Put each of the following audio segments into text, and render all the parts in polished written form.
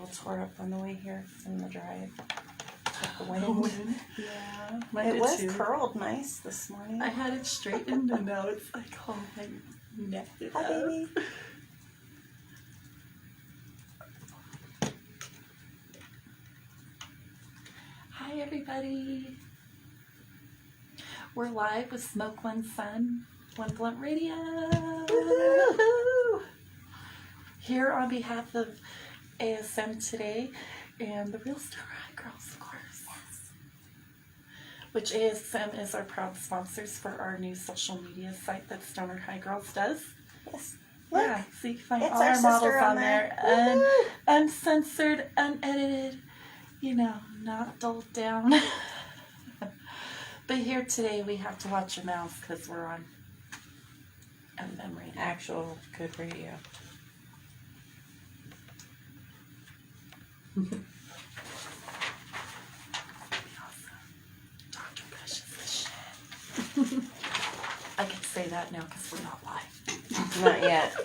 all tore up on the way here from the drive. Like the wind. Yeah. It was curled nice this morning. I had it straightened and now it's like all my neck. Hi, baby. Hi, everybody. We're live with Smoke One Sun, One Blunt Radio. Woo-hoo! Here on behalf of ASM today and the Real Stoner High Girls, of course. Yes. Which ASM is our proud sponsors for our new social media site that Stoner High Girls does. Yes. Look, yeah, so you can find it's all our models on there. And uncensored, unedited, you know, not dulled down. But here today we have to watch your mouths because we're on FM radio. Actual good radio. Dr. Kush is the shit. I can say that now because we're not live. Not yet.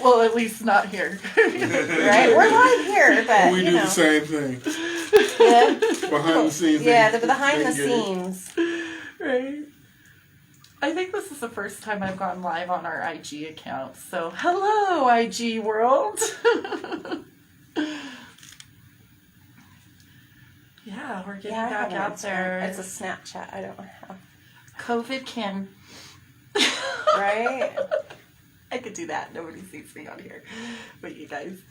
Well, at least not here. Right? We're live here, but we do the same thing. Yeah. Behind the scenes. Yeah, the behind the scenes. Right. I think this is the first time I've gone live on our IG account. So, hello, IG world. Yeah, we're getting back out there. It's a Snapchat. I don't know how. COVID can. Right? I could do that. Nobody sees me on here. But you guys.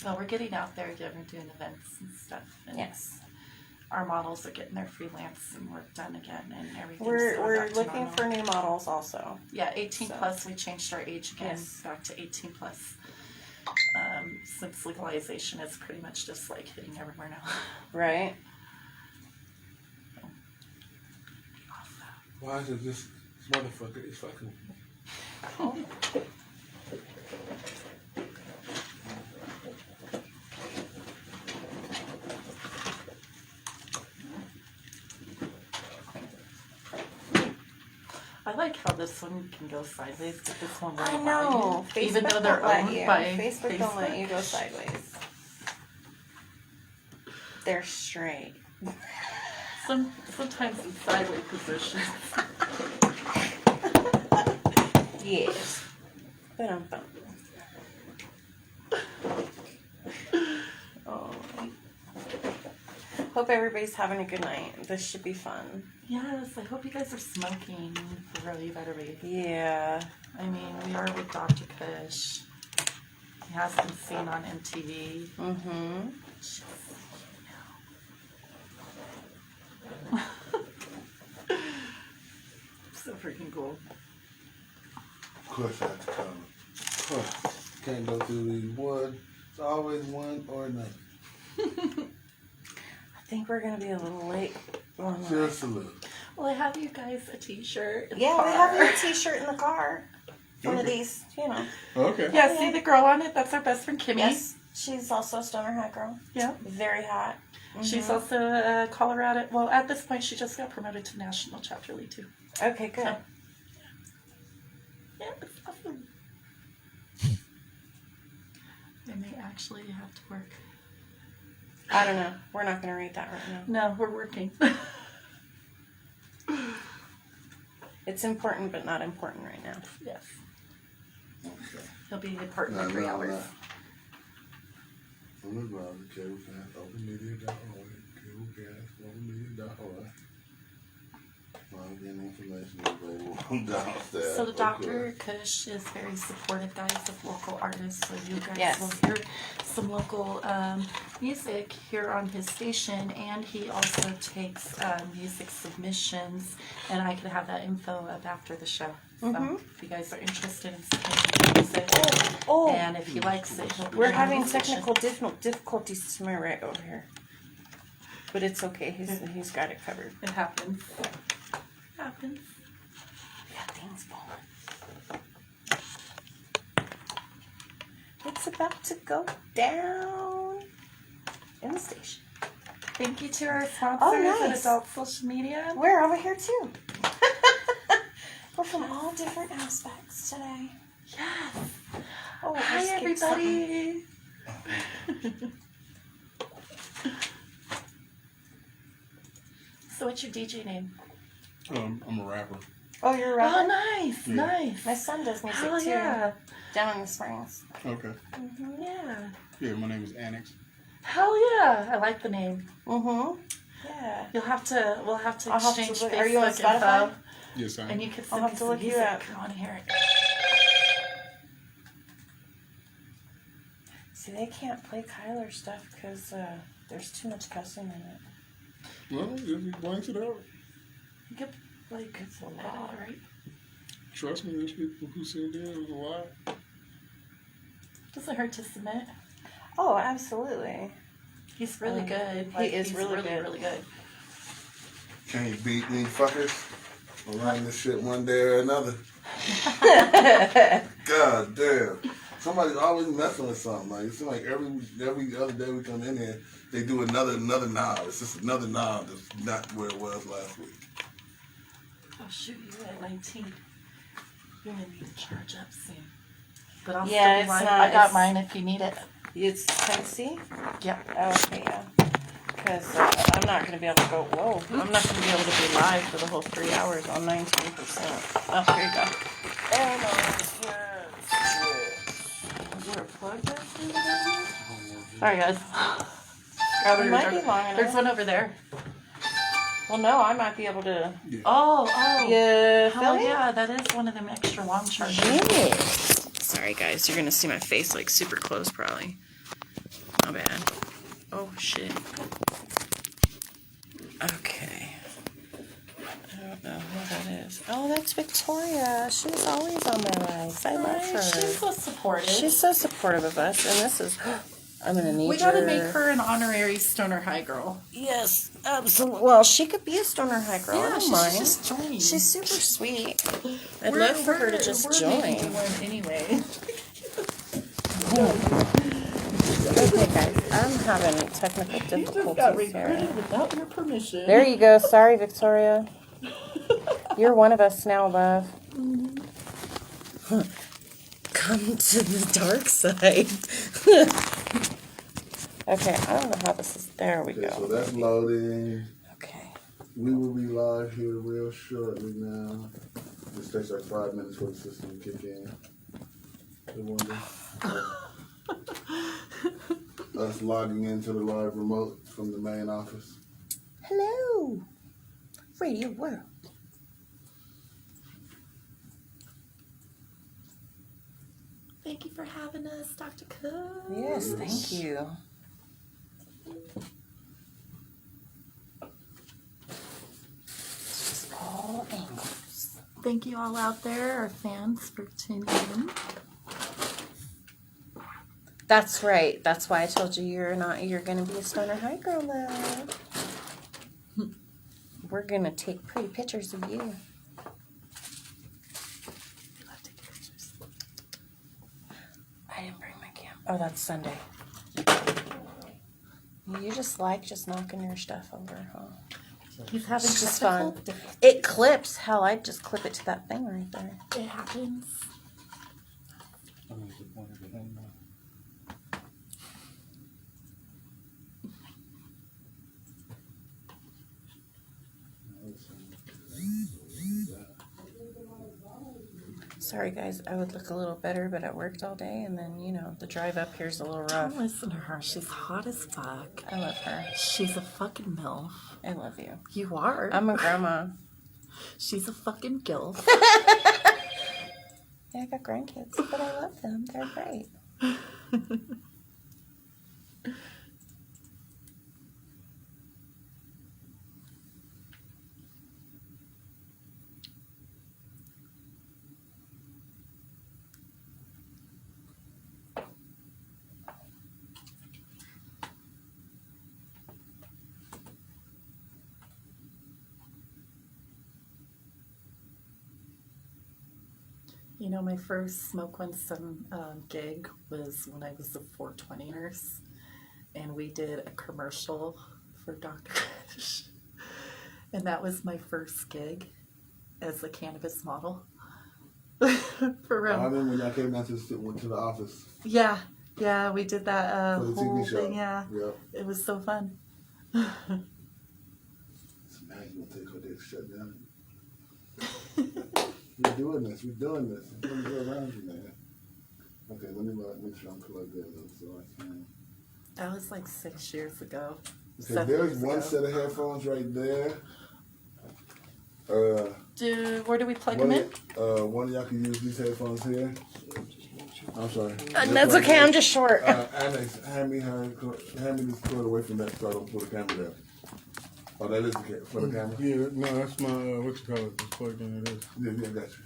Well, we're getting out there again. We're doing events and stuff. And yes. Our models are getting their freelance and work done again and everything. We're looking for new models also. Yeah, 18 plus. We changed our age again back to 18 plus. Since legalization is pretty much just like hitting everywhere now. Right. Why is it this motherfucker is fucking? Oh. I like how this one can go sideways, but this one won't. I know. Facebook even though they're owned by Facebook don't let you go sideways. They're straight. Sometimes in sideways positions. Yes. But oh. Hope everybody's having a good night. This should be fun. Yes, I hope you guys are smoking. For real, you better be. Yeah. I mean, we are with Dr. Kush. He has been seen on MTV. Mm-hmm. So freaking cool. Of course I have to come. Of course. Can't go through these one. It's always one or nothing. I think we're going to be a little late. Just a little. Well, I have you guys a t-shirt. Yeah, we have your t-shirt in the car. One of these, you know. Okay. Yeah, see the girl on it? That's our best friend, Kimmy. Yes, she's also a stoner hot girl. Yeah. Very hot. Mm-hmm. She's also a Colorado. Well, at this point, she just got promoted to national chapter lead, too. Okay, good. So, yeah, it's awesome. They may actually have to work. I don't know. We're not going to read that right now. No, we're working. It's important, but not important right now. Yes. Okay. He'll be important in 3 hours. On the browser, cablecast, openmedia.org, cablecast, openmedia.org. Getting information available downstairs. So the Dr. Kush is very supportive, guys, of local artists. So you guys Yes. will hear some local music here on his station, and he also takes music submissions, and I can have that info up after the show. So if you guys are interested in submitting music, and if he likes it, he'll put We're it on having the station. technical difficulties to my right over here. But it's okay. He's got it covered. It happens. Happens. We got things falling. It's about to go down in the station. Thank you to our sponsors at Adult Social Media. We're over here too. We're from all different aspects today. Yes. Oh, Hi, I skipped something. everybody. So, what's your DJ name? I'm a rapper. Oh, you're a Oh, rapper? nice, Yeah. nice. My son does music Hell too. yeah. Down in the Springs. Okay. Yeah. Yeah, my name is Annex. Hell yeah. I like the name. Mm-hmm. Yeah. We'll have to I'll have to exchange look- Facebook are you on Spotify? info, Yes, I am. and you can I'll send have me to some look you music. up. I want to hear it. See, they can't play Kyler stuff because there's too much cussing in it. Well, if he blanks it out, You could like It's a edit lot. it, right? trust me, there's people who send in with a lot. Doesn't hurt to submit. Oh, absolutely. He's really good. he is he's really good. really good. Can't beat these fuckers. I'll run this shit one day or another. God damn. Somebody's always messing with something. Like, it seems like every other day we come in here, they do another knob. It's just another knob that's not where it was last week. Oh shoot, you're at 19. You're gonna need to charge up soon. But I'll Yeah, still it's be mine. not- I got it's- mine if you need it. It's Tennessee? Yep. Oh, okay, yeah. Because I'm not going to be able to go, whoa, I'm not going to be able to be live for the whole 3 hours on 19%. Oh, here you go. Oh, no, yes. Is there a plug there? Sorry guys. Grab It your might charger. be long There's enough. one over there. Well, no, I might be able to. Oh. You feel Hell me? yeah, that is one of them extra long chargers. Yes. Sorry, guys. You're going to see my face like super close, probably. Not bad. Oh, shit. Okay. I don't know who that is. Oh, that's Victoria. She's always on my lives. I love her. She's so supportive. She's so supportive of us, and this is. I'm gonna need. We gotta make her an honorary Stoner High girl. Yes, absolutely. Well, she could be a Stoner High girl. I Yeah, don't she mind. should just join. She's super sweet. I'd We're- love for her to we're- just we're join. making one anyway. Okay, guys, I'm having technical You just got difficulties here. recruited without your permission. There you go. Sorry, Victoria. You're one of us now, love. Come to the dark side. Okay, I don't know how this is. There we Okay, so go. that's loading. Okay. We will be live here real shortly now. This takes like 5 minutes for the system to kick in. I wonder. Us logging into the live remote from the main office. Hello, Radio World. Thank you for having us, Dr. Cook. Yes, thank you. It's just all angles. Thank you all out there, our fans, for tuning in. That's right. That's why I told you you're gonna be a Stoner High girl, love. We're gonna take pretty pictures of you. I didn't bring my camera. Oh, that's Sunday. You just like knocking your stuff over, huh? He's having It's just technical fun. difficulties. It clips. Hell, I'd just clip it to that thing right there. It happens. Sorry, guys. I would look a little better, but I worked all day, and then, the drive up here's a little rough. Don't listen to her. She's hot as fuck. I love her. She's a fucking MILF. I love you. You are. I'm a grandma. She's a fucking gilf. Yeah, I got grandkids, but I love them. They're great. My first Smoke Winston gig was when I was a 420 nurse, and we did a commercial for Dr. Kush, and that was my first gig as a cannabis model. For I real. remember when y'all came down went to the office Yeah. Yeah, we did that for the whole TV show. thing. Yeah. Yep. It was so fun. So now you gonna take her day to shut down. We're doing this. We're doing this. I'm gonna go around you, man. Okay, let me make sure I'm plugged in so I can. That was like 6 years ago. Okay, 7 there's years one ago. set of headphones right there. Where do we plug them in? One of y'all can use these headphones here. I'm sorry. That's okay. I'm just short. Annex, hand me this cord away from that so I don't pull the camera down. Oh, that is for the camera? Yeah, no, that's my, what you call it, it's plugged in, it is. Yeah, I got you.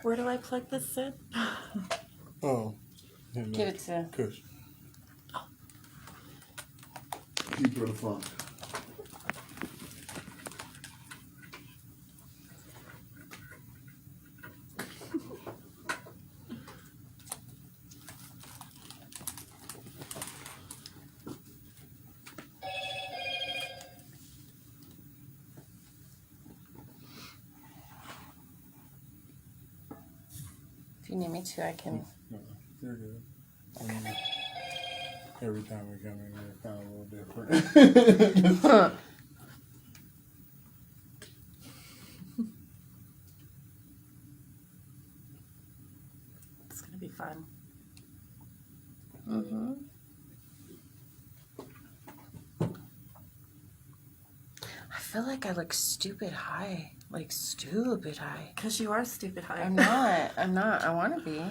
Where do I plug this in? Oh. And, Give it to. Kush. Keep her the funk. If you need me to, I can. No, you're good. I mean, every time we come in here, it's kind of a little different. It's gonna be fun. Mm-hmm. I feel like I look stupid high. Like stupid high. Cause you are stupid high. I'm not. I'm not. I want to be.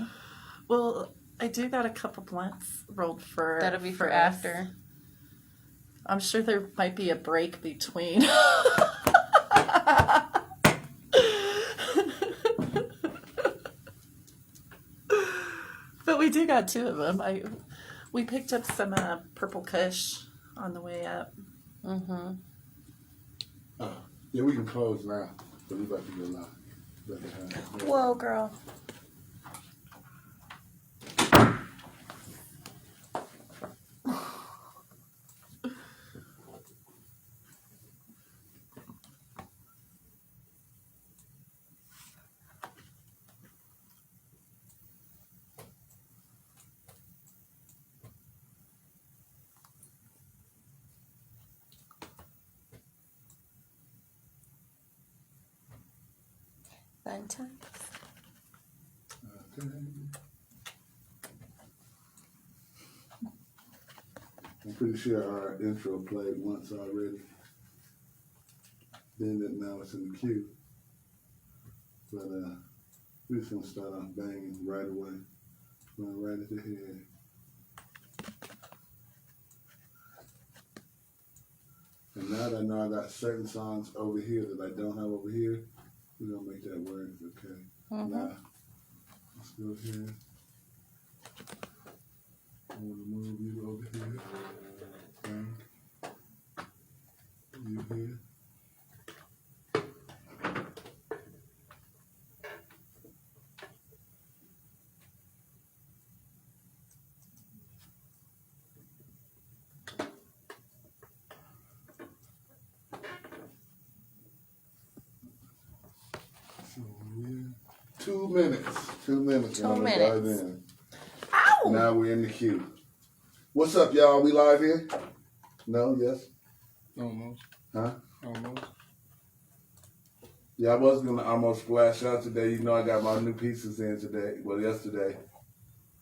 Well, I do got a couple blunts rolled for. That'll be for us. after. I'm sure there might be a break between. But we do got 2 of them. We picked up some purple kush on the way up. Mm-hmm. Yeah, we can close now. But we about to go live. Whoa, girl. Fun times. Okay. I'm pretty sure our intro played once already. Then now it's in the queue. But we're just gonna start off banging right away. Run right at the head. And now that I know I got certain songs over here that I don't have over here, we're gonna make that work, okay? Mm-hmm. Now, let's go here. I'm gonna move you over here. Okay. You here. So, yeah. 2 minutes. 2 minutes. 2 I'm gonna minutes. dive in. Ow! Now we're in the queue. What's up, y'all? We live here? No? Yes? Almost. Huh? Almost. Yeah, I was gonna almost flash out today. You know, I got my new pieces in today. Well, yesterday.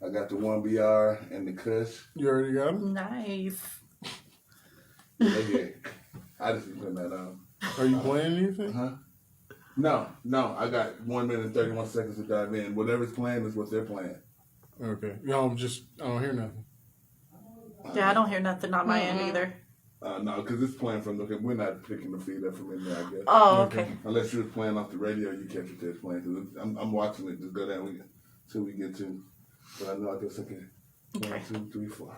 I got the 1BR and the Kush. You already got them? Nice. Yeah. I just been putting that on. Are you playing anything? Huh? No. I got 1 minute and 31 seconds to dive in. Whatever's playing is what they're playing. Okay. No, I don't hear nothing. Yeah, I don't hear nothing on my end either. No, because it's playing from we're not picking the feed up from in there, I guess. Oh, okay. Unless you was playing off the radio, you catch it that's playing. Cause I'm watching it just go down till we get to. But I know I guess okay. Okay. 1, 2, 3, 4.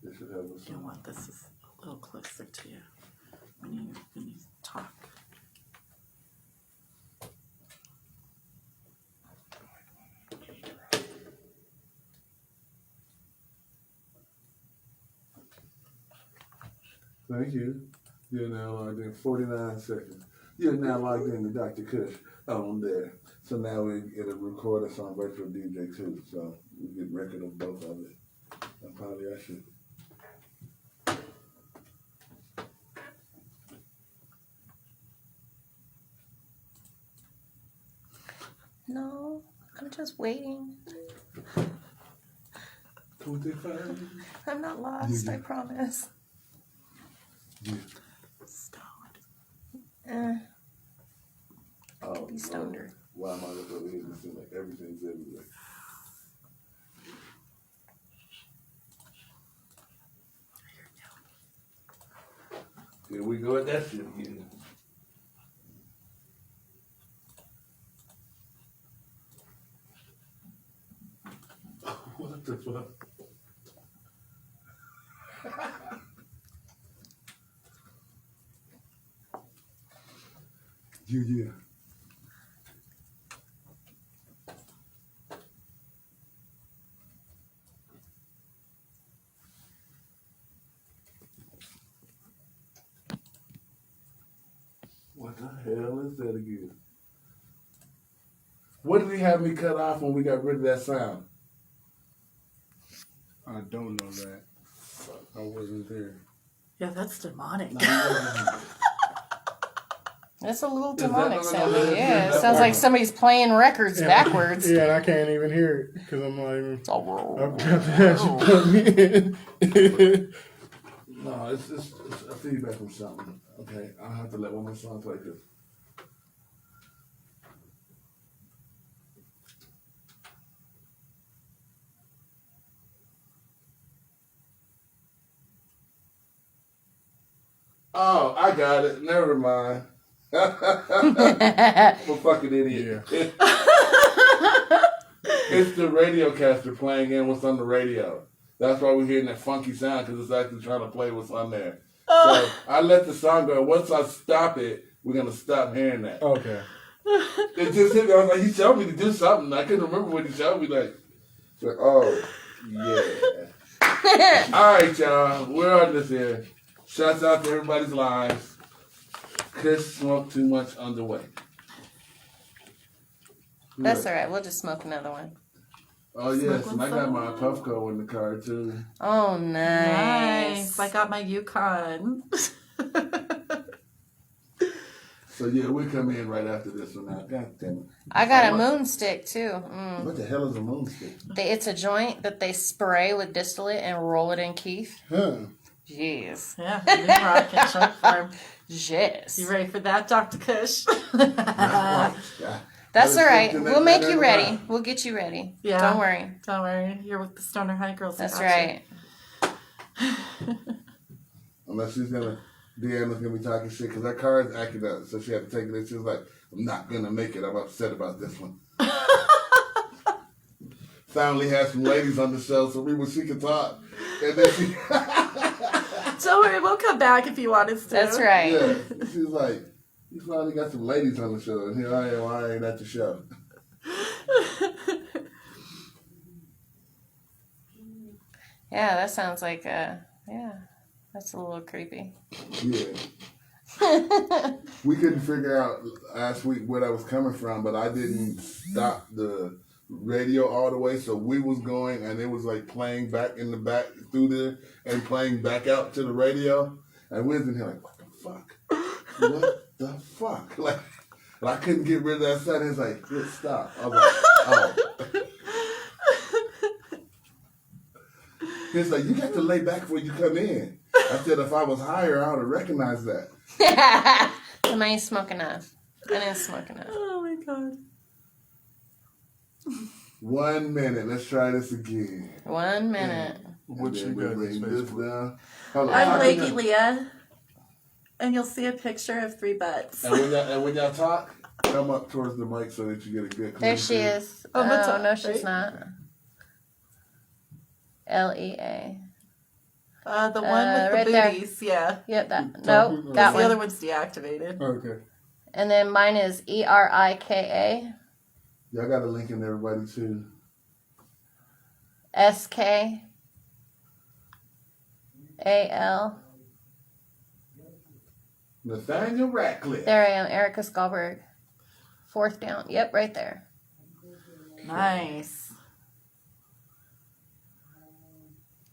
This should have us. You want this is a little closer to you when you talk. Thank you. You're now logged in 49 seconds. You're now logged in to Dr. Kush on there. So now it'll record us on virtual DJ too. So we get record of both of it. And probably I should. No, I'm just waiting. 25. I'm not lost, I promise. Yeah. Oh, Be stoned. why am I looking over here? It seems like everything's everywhere. Here we go at that shit again. What the fuck? Yeah. What the hell is that again? What did he have me cut off when we got rid of that sound? I don't know that. I wasn't there. Yeah, that's demonic. That's a little that demonic not- sounding. Yeah, that it sounds like part? somebody's playing records backwards. Yeah, and I can't even hear it because I'm not even. It's all I've got to actually put me in. No, it's a feedback from something. Okay, I'll have to let one more song play this. Oh, I got it. Never mind. I'm a fucking idiot. Yeah. It's the radio caster playing in what's on the radio. That's why we're hearing that funky sound, because it's actually trying to play what's on there. So I let the song go. Once I stop it, we're going to stop hearing that. Okay. It just hit me. I was like, he showed me to do something. I couldn't remember what he showed me. Like, oh, yeah. All right, y'all. We're on this here. Shouts out to everybody's lives. Kush smoked too much underway. That's all right. We'll just smoke another one. Oh, yes. Smoke And I one got my some. Puffco in the car, too. Oh, nice. Nice. I got my Yukon. So, yeah, we come in right after this one now. God damn it. I got a moon stick too. What the hell is a moonstick? It's a joint that they spray with distillate and roll it in Keith. Huh. Jeez. Yeah, you've been rocking short form. Yes. You ready for that, Dr. Kush? That's all right. Something We'll that- make that you ain't ready. right. We'll get you ready. Yeah. Don't worry. Don't worry, you're with the Stoner High Girls. That's Gotcha. right. Unless she's gonna, Deanna's gonna be talking shit, because that car is acting up. So she had to take it in. She was like, I'm not gonna make it. I'm upset about this one. Finally had some ladies on the show so she could talk. And then she, Don't worry, we'll come back if you want us to. That's right. yeah, she was like, you finally got some ladies on the show. And here I am, I ain't at the show. Yeah, that sounds like that's a little creepy. Yeah. We couldn't figure out last week where that was coming from, but I didn't stop the radio all the way, so we was going and it was like playing back in the back through there and playing back out to the radio, and we was in here like, what the fuck? What the fuck? Like, and I couldn't get rid of that sound. It's like, good, stop. I was like, oh. It's like, you got to lay back before you come in. I said, if I was higher, I would have recognized that. Am I smoking enough? I didn't smoke enough. Oh my god. 1 minute. Let's try this again. 1 minute. What you And then got we this bring this Facebook? down. Hold on. I'm Leggy Lea, and you'll see a picture of 3 butts. And when y'all talk, come up towards the mic so that you get a good. There clear she view. is. On the Oh, top, no, she's right? not. Lea. The one with the right there. booties, yeah. Yep, that. Top No, one? that The other one. one's deactivated. Okay. And then mine is ERIKA. Y'all got a link in everybody too. SKAL Nathaniel Ratcliffe. There I am, Erica Skalberg. 4th down. Yep, right there. Nice.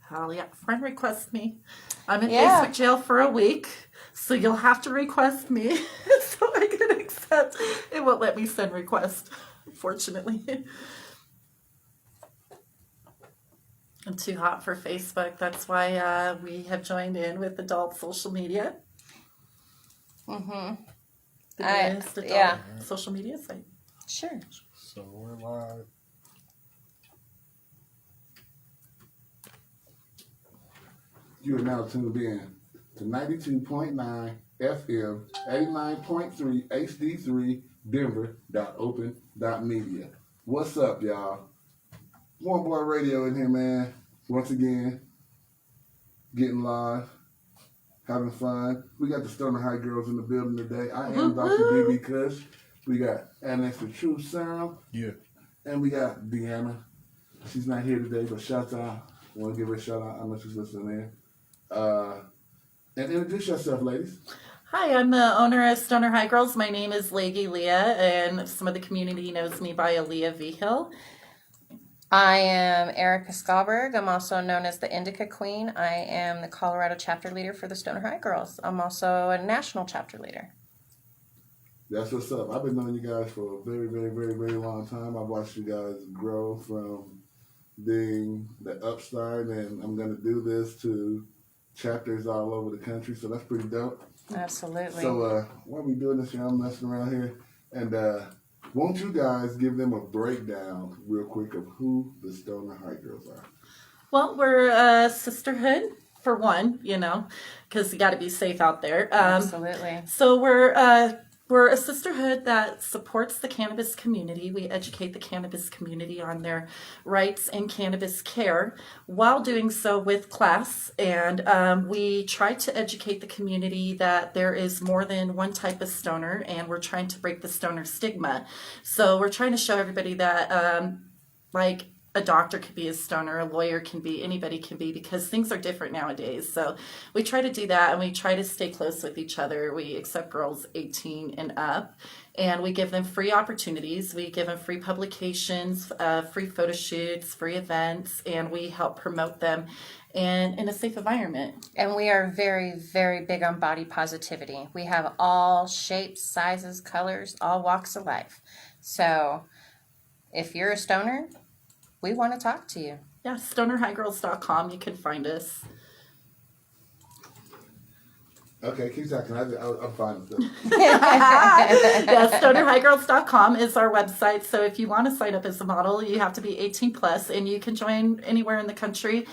Hell yeah. Friend request me. I'm in Yeah. Facebook jail for a week, so you'll have to request me so I can accept. It won't let me send requests, unfortunately. I'm too hot for Facebook. That's why we have joined in with adult social media. Mm-hmm. The newest adult Yeah. social media site. Sure. So we're live. You are now tuned in to 92.9 FM, 89.3 HD3, Denver.open.media. What's up, y'all? One Boy Radio in here, man. Once again, getting live, having fun. We got the Stoner High Girls in the building today. I am Dr. DB Kush. We got Annex the Truth Sound. Yeah. And we got Deanna. She's not here today, but shout out. I want to give her a shout out. I know she's listening in. And introduce yourself, ladies. Hi, I'm the owner of Stoner High Girls. My name is Leggy Lea, and some of the community knows me by Aaliyah V. Hill. I am Erica Skalberg. I'm also known as the Indica Queen. I am the Colorado chapter leader for the Stoner High Girls. I'm also a national chapter leader. That's what's up. I've been knowing you guys for a very, very, very, very long time. I've watched you guys grow from being the upstart, and I'm going to do this to chapters all over the country, so that's pretty dope. Absolutely. So while we doing this, I'm messing around here, and won't you guys give them a breakdown real quick of who the Stoner High Girls are? Well, we're a sisterhood, for one, because you got to be safe out there. Absolutely. So we're a sisterhood that supports the cannabis community. We educate the cannabis community on their rights in cannabis care while doing so with class. And we try to educate the community that there is more than one type of stoner, and we're trying to break the stoner stigma. So we're trying to show everybody that like a doctor could be a stoner, a lawyer can be, anybody can be, because things are different nowadays. So we try to do that, and we try to stay close with each other. We accept girls 18 and up, and we give them free opportunities. We give them free publications, free photo shoots, free events, and we help promote them and in a safe environment. And we are very, very big on body positivity. We have all shapes, sizes, colors, all walks of life. So if you're a stoner, we want to talk to you. Yeah, stonerhighgirls.com. You can find us. Okay, keep talking. I'm fine with it. Yeah, stonerhighgirls.com is our website. So if you want to sign up as a model, you have to be 18 plus, and you can join anywhere in the country.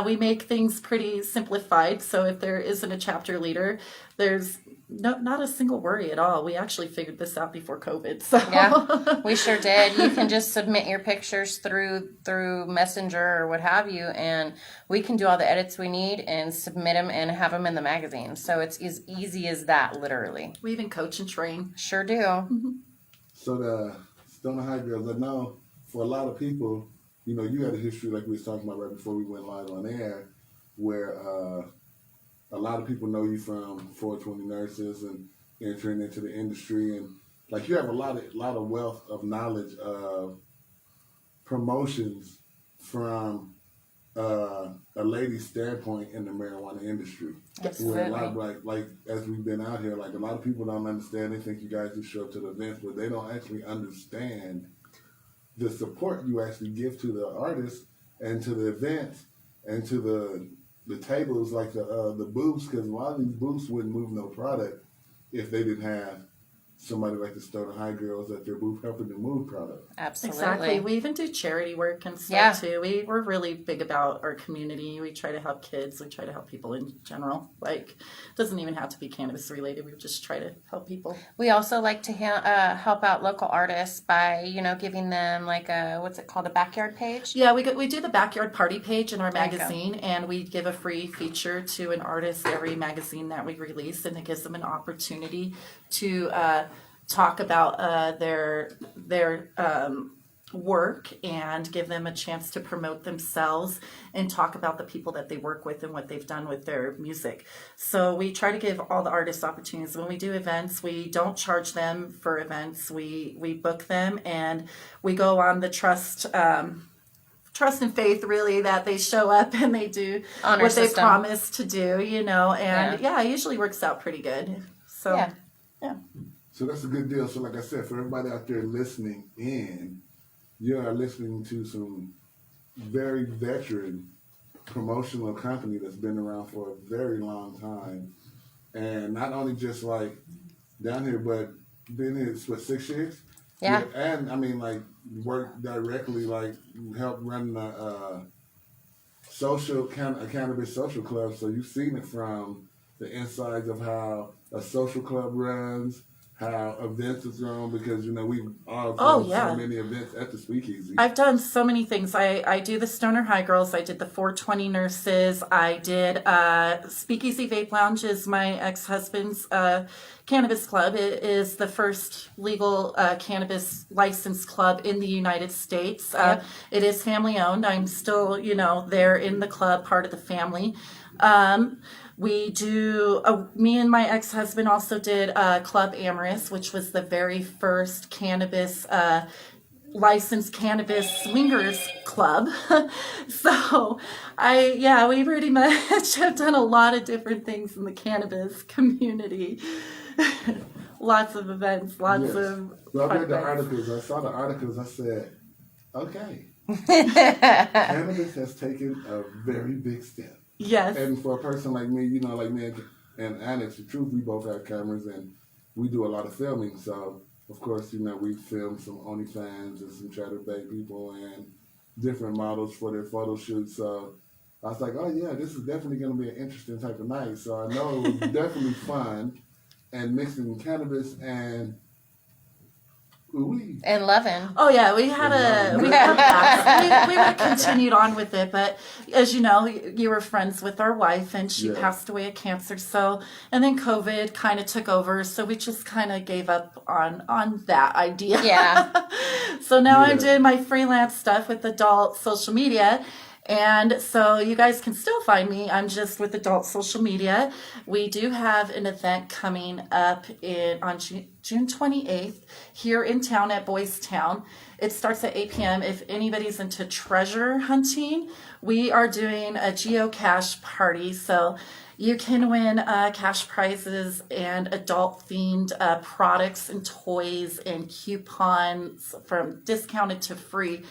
We make things pretty simplified. So if there isn't a chapter leader, there's not a single worry at all. We actually figured this out before COVID. So Yeah, we sure did. You can just submit your pictures through Messenger or what have you, and we can do all the edits we need and submit them and have them in the magazine. So it's as easy as that, literally. we even coach and train. Sure do. So the Stoner High Girls, I know for a lot of people, you had a history like we was talking about right before we went live on air, where a lot of people know you from 420 Nurses and entering into the industry, and like you have a lot of wealth of knowledge of promotions from a lady's standpoint in the marijuana industry. Absolutely. Where a lot of like as we've been out here, like a lot of people don't understand. They think you guys just show up to the events, but they don't actually understand the support you actually give to the artists and to the events and to the tables, like the booths, because a lot of these booths wouldn't move no product if they didn't have somebody like the Stoner High Girls at their booth helping to move product. Absolutely. Exactly. We even do charity work and stuff Yeah. too. We're really big about our community. We try to help kids. We try to help people in general. Like, it doesn't even have to be cannabis related. We just try to help people. We also like to help out local artists by, giving them like what's it called, a backyard page? Yeah, we do the backyard party page in our There you go. magazine, and we give a free feature to an artist every magazine that we release, and it gives them an opportunity to talk about their work and give them a chance to promote themselves and talk about the people that they work with and what they've done with their music. So we try to give all the artists opportunities. When we do events, we don't charge them for events. We book them, and we go on the trust and faith, really, that they show up and they do Honor what system. they promise to do, and it usually works out pretty good. So Yeah. So that's a good deal. So like I said, for everybody out there listening in, you are listening to some very veteran promotional company that's been around for a very long time. And not only just like down here, but been here for 6 years? Yeah. And I mean, like, work directly, like, help run the cannabis social club. So you've seen it from the insides of how a social club runs, how events are thrown, because we've all thrown so many events at the Speakeasy. I've done so many things. I do the Stoner High Girls. I did the 420 Nurses. I did Speakeasy Vape Lounge is my ex-husband's cannabis club. It is the first legal cannabis licensed club in the United States. It is family owned. I'm still, there in the club, part of the family. We do, me and my ex-husband also did Club Amorous, which was the very first cannabis, licensed cannabis swingers club. So we pretty much have done a lot of different things in the cannabis community. Lots of events, lots of Well, I fun read the events. articles. I saw the articles. I said, okay. Cannabis has taken a very big step. Yes. And for a person like me, like me and Annex, the truth, we both have cameras and we do a lot of filming. So, of course, we filmed some OnlyFans and some Chatterbait people and different models for their photo shoots. So I was like, oh yeah, this is definitely going to be an interesting type of night. So I know it was definitely fun, and mixing cannabis and weed. And loving. Oh yeah, we had a we would have continued on with it, but as you know, you were friends with our wife, and she passed away of cancer. So, and then COVID kind of took over, so we just kind of gave up on that idea. Yeah. So now I'm doing my freelance stuff with adult social media. And so you guys can still find me. I'm just with adult social media. We do have an event coming up on June 28th here in town at Boys Town. It starts at 8 p.m. If anybody's into treasure hunting, we are doing a geocache party. So you can win cash prizes and adult-themed products and toys and coupons from discounted to free.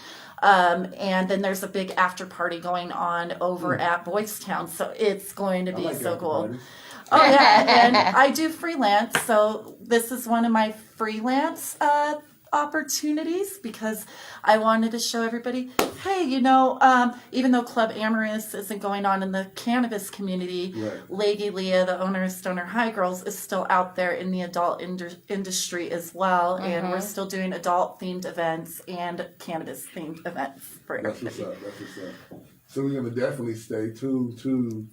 And then there's a big after party going on over at Boys Town. So it's going to be so cool. Parties. Oh, yeah. And I do freelance. So this is one of my freelance opportunities, because I wanted to show everybody, hey, even though Club Amorous isn't going on in the cannabis community, Leggy Lea, the owner of Stoner High Girls, is still out there in the adult industry as well. And we're still doing adult themed events and cannabis themed events for everybody. That's what's up. So we're going to definitely stay tuned to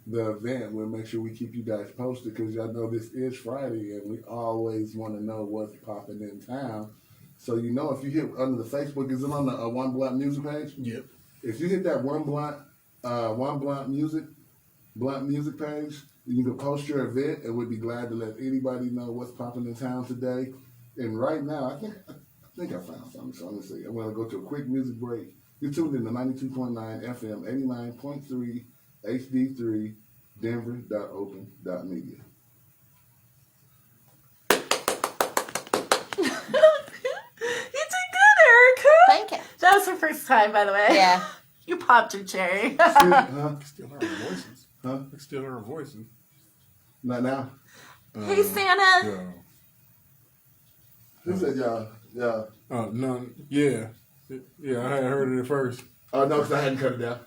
the event. We'll make sure we keep you guys posted, because y'all know this is Friday and we always want to know what's popping in town. So if you hit under the Facebook, is it on the One Blunt Music page? Yep. If you hit that One Blunt Music page, you can post your event, and we'd be glad to let anybody know what's popping in town today. And right now, I think I found something. So let me see. I'm going to go to a quick music break. You're tuned in to 92.9 FM, 89.3 HD3, Denver.open.media. Thank you. That was her first time, by the way. Yeah. You popped your cherry. Still hear our voices. Huh? Still hear our voices. Not now. Hey, Santa. Yeah. Who said y'all? Yeah. No. Yeah. Yeah, I had heard it at first. Oh, no, because I hadn't cut it down.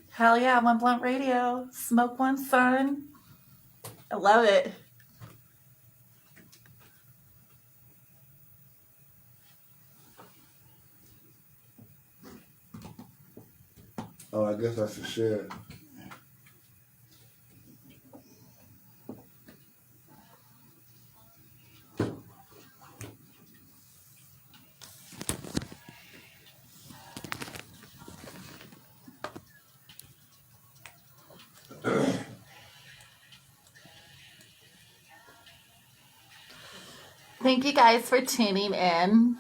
Hell yeah, One Blunt Radio. Smoke one, son. I love it. Oh, I guess I should share. Thank you guys for tuning in.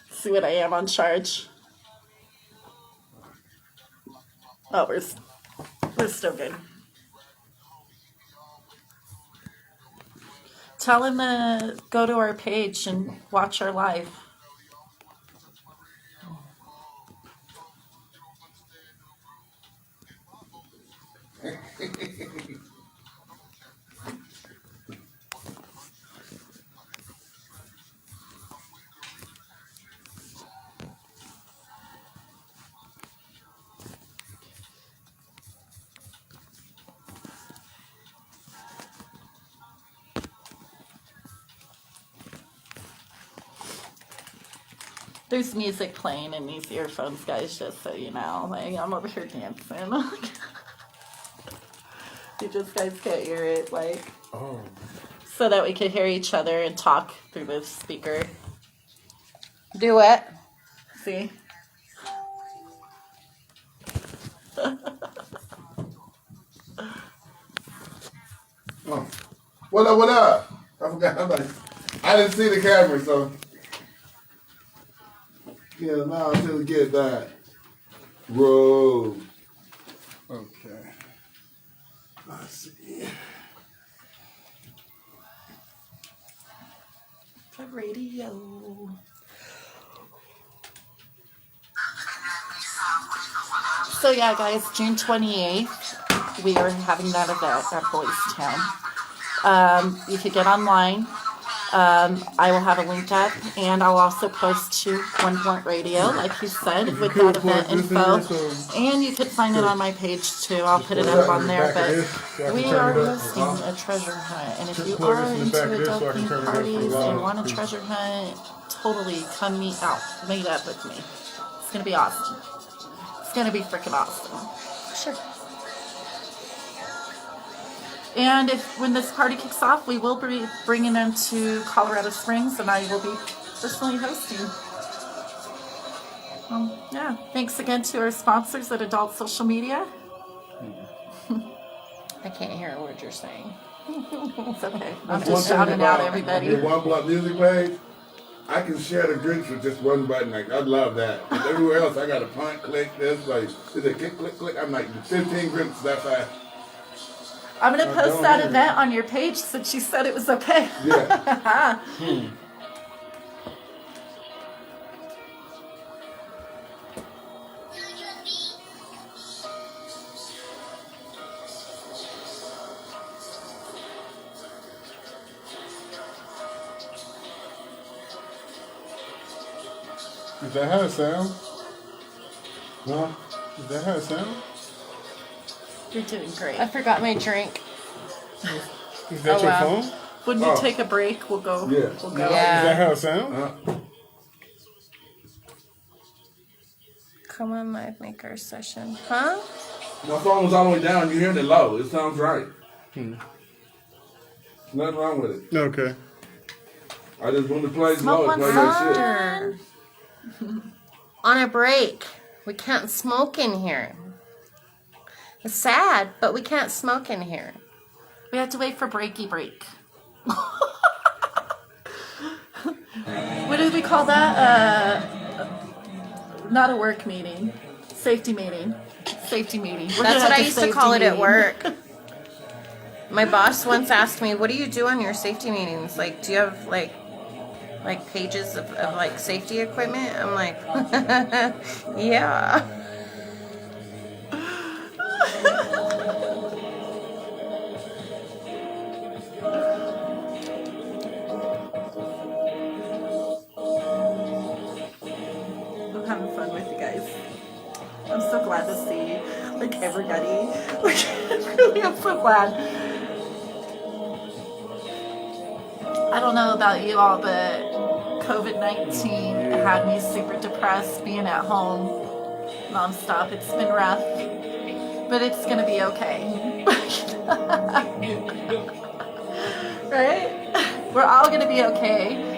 See what I am on charge. Oh, we're still good. Tell him to go to our page and watch our live. There's music playing in these earphones, guys, just so you know. Like, I'm over here dancing. You just guys can't hear it, like, so that we can hear each other and talk through the speaker. Do it. See? Oh. What up, what up? I forgot. I didn't see the camera, so. Yeah, now until we get that. Whoa. Okay. Let's see. The radio. So yeah, guys, June 28th, we are having that event at Boys Town. You could get online. I will have a link up, and I'll also post to One Blunt Radio, like he said, with that event info. And you could find it on my page too. I'll put it up on there. But we are hosting a treasure hunt, and if you are into adult themed parties and want a treasure hunt, totally come meet up with me. It's gonna be awesome. It's gonna be freaking awesome. Sure. And when this party kicks off, we will be bringing them to Colorado Springs, and I will be personally hosting. Yeah, thanks again to our sponsors at Adult Social Media. I can't hear a word you're saying. It's okay. I'm just shouting out everybody. The One Block Music page, I can share the drinks with just one button. Like, I love that. 'Cause everywhere else, I got to punt, click this. Like, is it click, click, click? I'm like, 15 drinks that fast. I'm going to post that event on your page since you said it was okay. Yeah. Is that how it sounds? Huh? Is that how it sounds? You're doing great. I forgot my drink. Is that Oh, your wow. phone? When we take a break, we'll go. Yeah. We'll go. Yeah. Is that how it sounds? Come on, live maker session. Huh? My phone was all the way down. You hear it low. It sounds right. Nothing wrong with it. Okay. I just want to play Smoke low. one Play that shit. On a break. We can't smoke in here. It's sad, but we can't smoke in here. We have to wait for breaky break. What do we call that? Not a work meeting. Safety meeting. Safety meeting. We're That's gonna what I have used to safety call it at meeting. work. My boss once asked me, "What do you do on your safety meetings? Like, do you have like pages of like safety equipment?" I'm like, yeah. I'm having fun with you guys. I'm so glad to see like everybody. Like really, I'm so glad. I don't know about you all, but COVID-19 had me super depressed being at home nonstop. It's been rough, but it's gonna be okay. Right? We're all gonna be okay.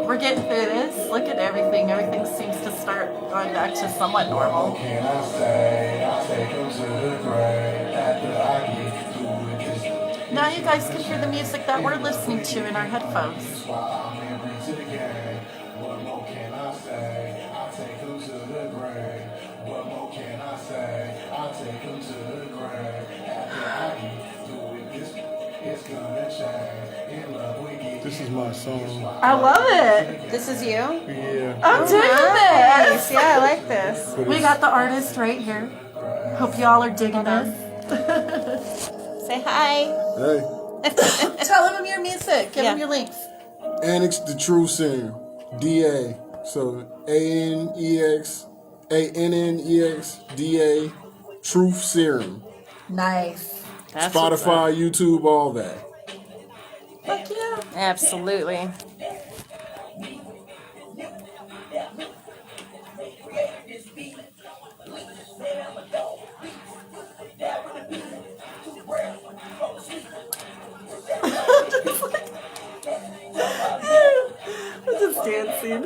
We're getting through this. Look at everything. Everything seems to start going back to somewhat normal. What can I say? I take them to the grave after I get through with this. No, now you guys can hear the music that we're listening to in our headphones. What more can I say? I'll take him to the grave. What more can I say? I'll take him to the grave. After I get through it, it's gonna change. In love we get. This is my song. I love it. This is you? Yeah. I'm doing Nice. this. Yeah, I like this. We got the artist right here. Hope y'all are digging this. Say hi. Hey. Tell him your music. Give Yeah. him your links. Annex the True Singer. DA. So ANNEXDA. Truth Serum. Nice. That's what's up. Spotify, YouTube, all that. Fuck yeah. Absolutely. I'm just dancing.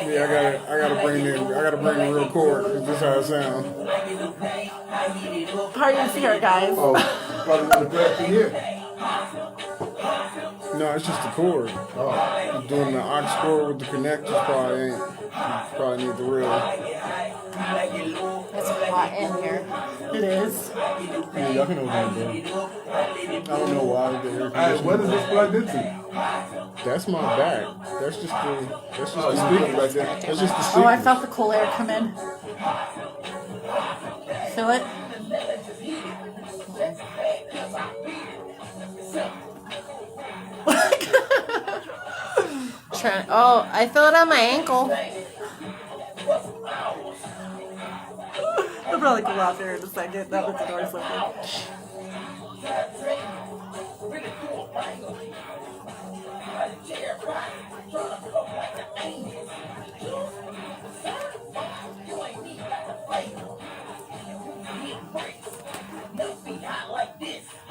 Yeah, I gotta bring the real chord. 'Cause this is how it sounds. Hard to hear, guys. Oh, probably want to play it to here. No, it's just the chord. Oh, Doing the aux chord with the connectors probably ain't. You probably need the real. It's hot in here. It is. Yeah, y'all can open it, bro. I don't know why the air hey, what is this plugged into? That's my back. That's just the Oh, speaker you right there. That's just the Oh, speaker. I felt the cool air come in. Feel it? Oh, I feel it on my ankle. I'll probably go out there in a second. That was the door's open.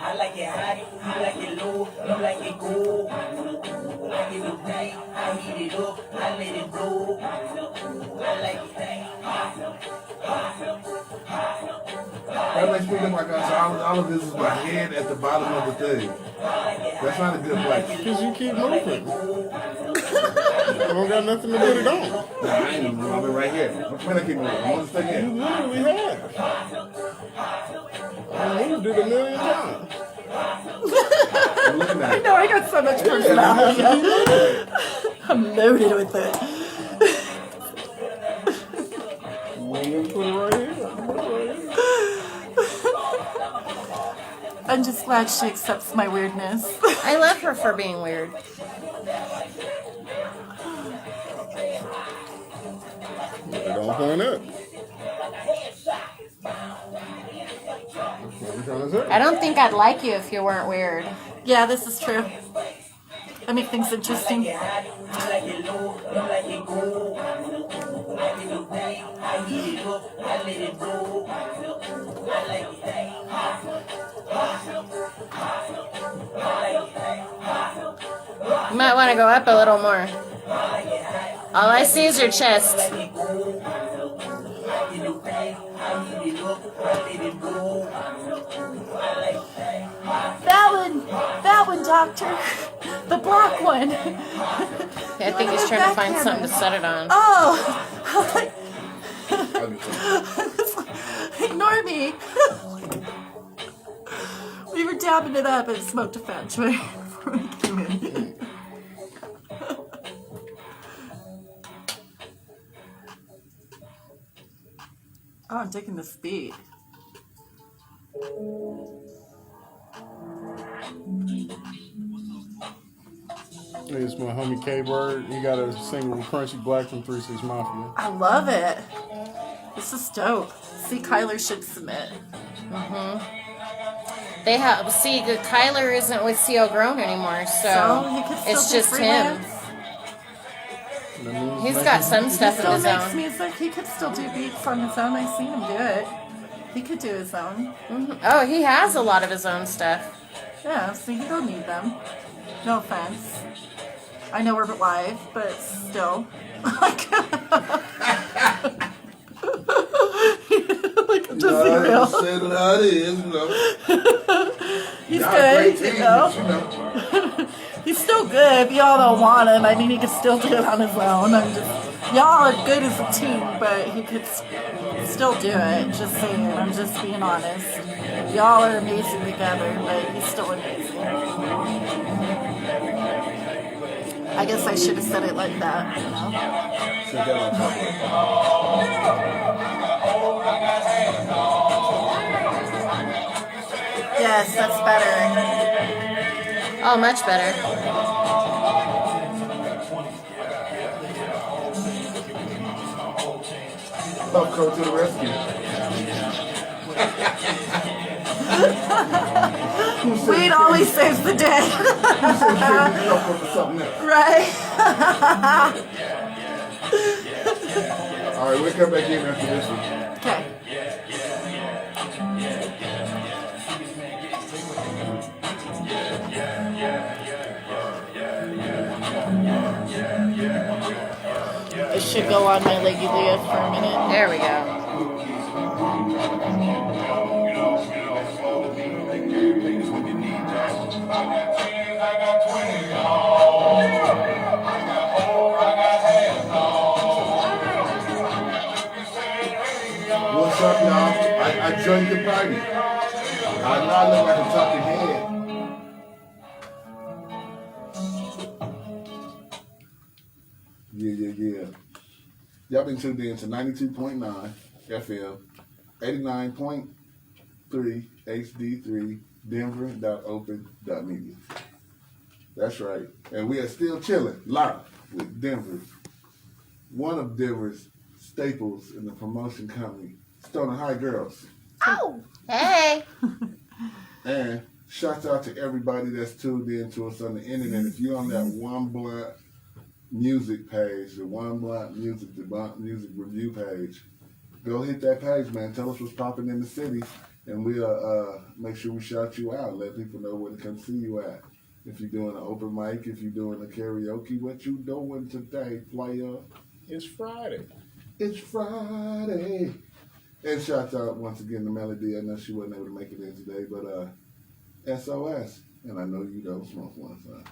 I like it high, I like it low, I like it cool. I like it with night, I heat it up, I let it blow. I like it. That makes me look like all of this is my head at the bottom of the thing. That's not a good place. Because you keep moving. I don't got nothing to put it on. Nah, I ain't even moving. I've been right here. Which one I keep moving? I want to stay You here. literally have. I moved it a million times. I'm looking at it. No, I got so much personality. I'm loaded with it. You want me to put it right here? I can put it right here. I'm just glad she accepts my weirdness. I love her for being weird. It don't point up. What I'm trying to say. I don't think I'd like you if you weren't weird. Yeah, this is true. I make things interesting. You might want to go up a little more. All I see is your chest. That one, doctor. The black one. I think he's trying to find something to set it on. Oh, ignore me. We were dabbing it up and smoked a fat joint before we came in. Oh, I'm taking this beat. It's my homie K-Bird. He got a single with Crunchy Black from 3-6 Mafia. I love it. This is dope. See, Kyler should submit. They have Kyler isn't with CO Grown anymore, So so he could still it's do just him. freelance. That means He's nothing. got some He stuff of still his makes own. music. He could still do beats on his own. I've seen him do it. He could do his own. Oh, he has a lot of his own stuff. Yeah, so you don't need them. No offense. I know we're live, but still. Like, I'm real. Said it how it is, you know. He's Y'all good, great you team, know. but, you know. He's still good. If y'all don't want him, I mean, he can still do it on his own. Y'all are good as a team, but he could still do it. Just saying. I'm just being honest. Y'all are amazing together, but he's still amazing. I guess I should have said it like that, you know. Said that on top Yes, that's better. Oh, much better. Love Code to the rescue. Weed always saves the day. You said you up for something else. Right? All right, we'll come back in after this one. Okay. It should go on my Leggy Lea for a minute. There we go. What's up, y'all? I joined the party. I know I look like a talking head. Yeah. Y'all been tuned in to 92.9 FM, 89.3 HD3, Denver.open.media. That's right. And we are still chilling live with Denver. One of Denver's staples in the promotion company, Stoner High Girls. Oh, hey. And shout out to everybody that's tuned in to us on the internet. If you're on that One Blunt music page, the One Blunt music, the Blunt music review page, go hit that page, man. Tell us what's popping in the city, and we'll make sure we shout you out. Let people know where to come see you at. If you're doing an open mic, if you're doing a karaoke, what you doing today, player? It's Friday. It's Friday. And shout out once again to Melody. I know she wasn't able to make it in today, but SOS. And I know you don't smoke one, son.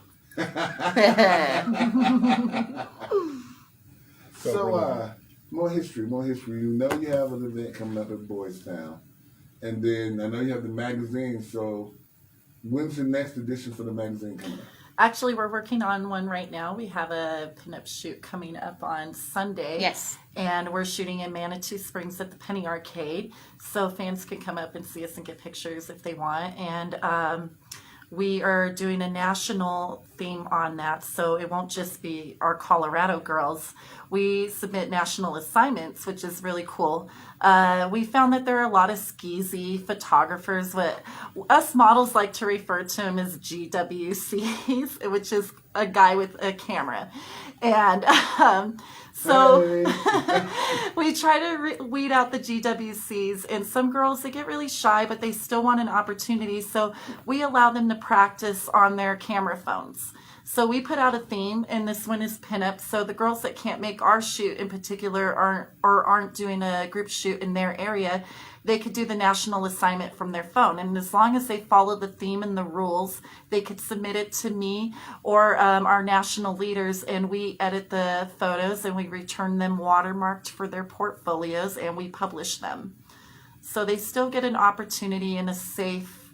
So, more history. You know you have an event coming up at Boys Town. And then I know you have the magazine, so when's the next edition for the magazine coming up? Actually, we're working on one right now. We have a pinup shoot coming up on Sunday. Yes. And we're shooting in Manitou Springs at the Penny Arcade. So fans can come up and see us and get pictures if they want. And we are doing a national theme on that. So it won't just be our Colorado girls. We submit national assignments, which is really cool. We found that there are a lot of skeezy photographers. What us models like to refer to them as GWCs, which is a guy with a camera. And so we try to weed out the GWCs. And some girls, they get really shy, but they still want an opportunity. So we allow them to practice on their camera phones. So we put out a theme, and this one is pinup. So the girls that can't make our shoot in particular aren't doing a group shoot in their area, they could do the national assignment from their phone. And as long as they follow the theme and the rules, they could submit it to me or our national leaders, and we edit the photos and we return them watermarked for their portfolios, and we publish them. So they still get an opportunity in a safe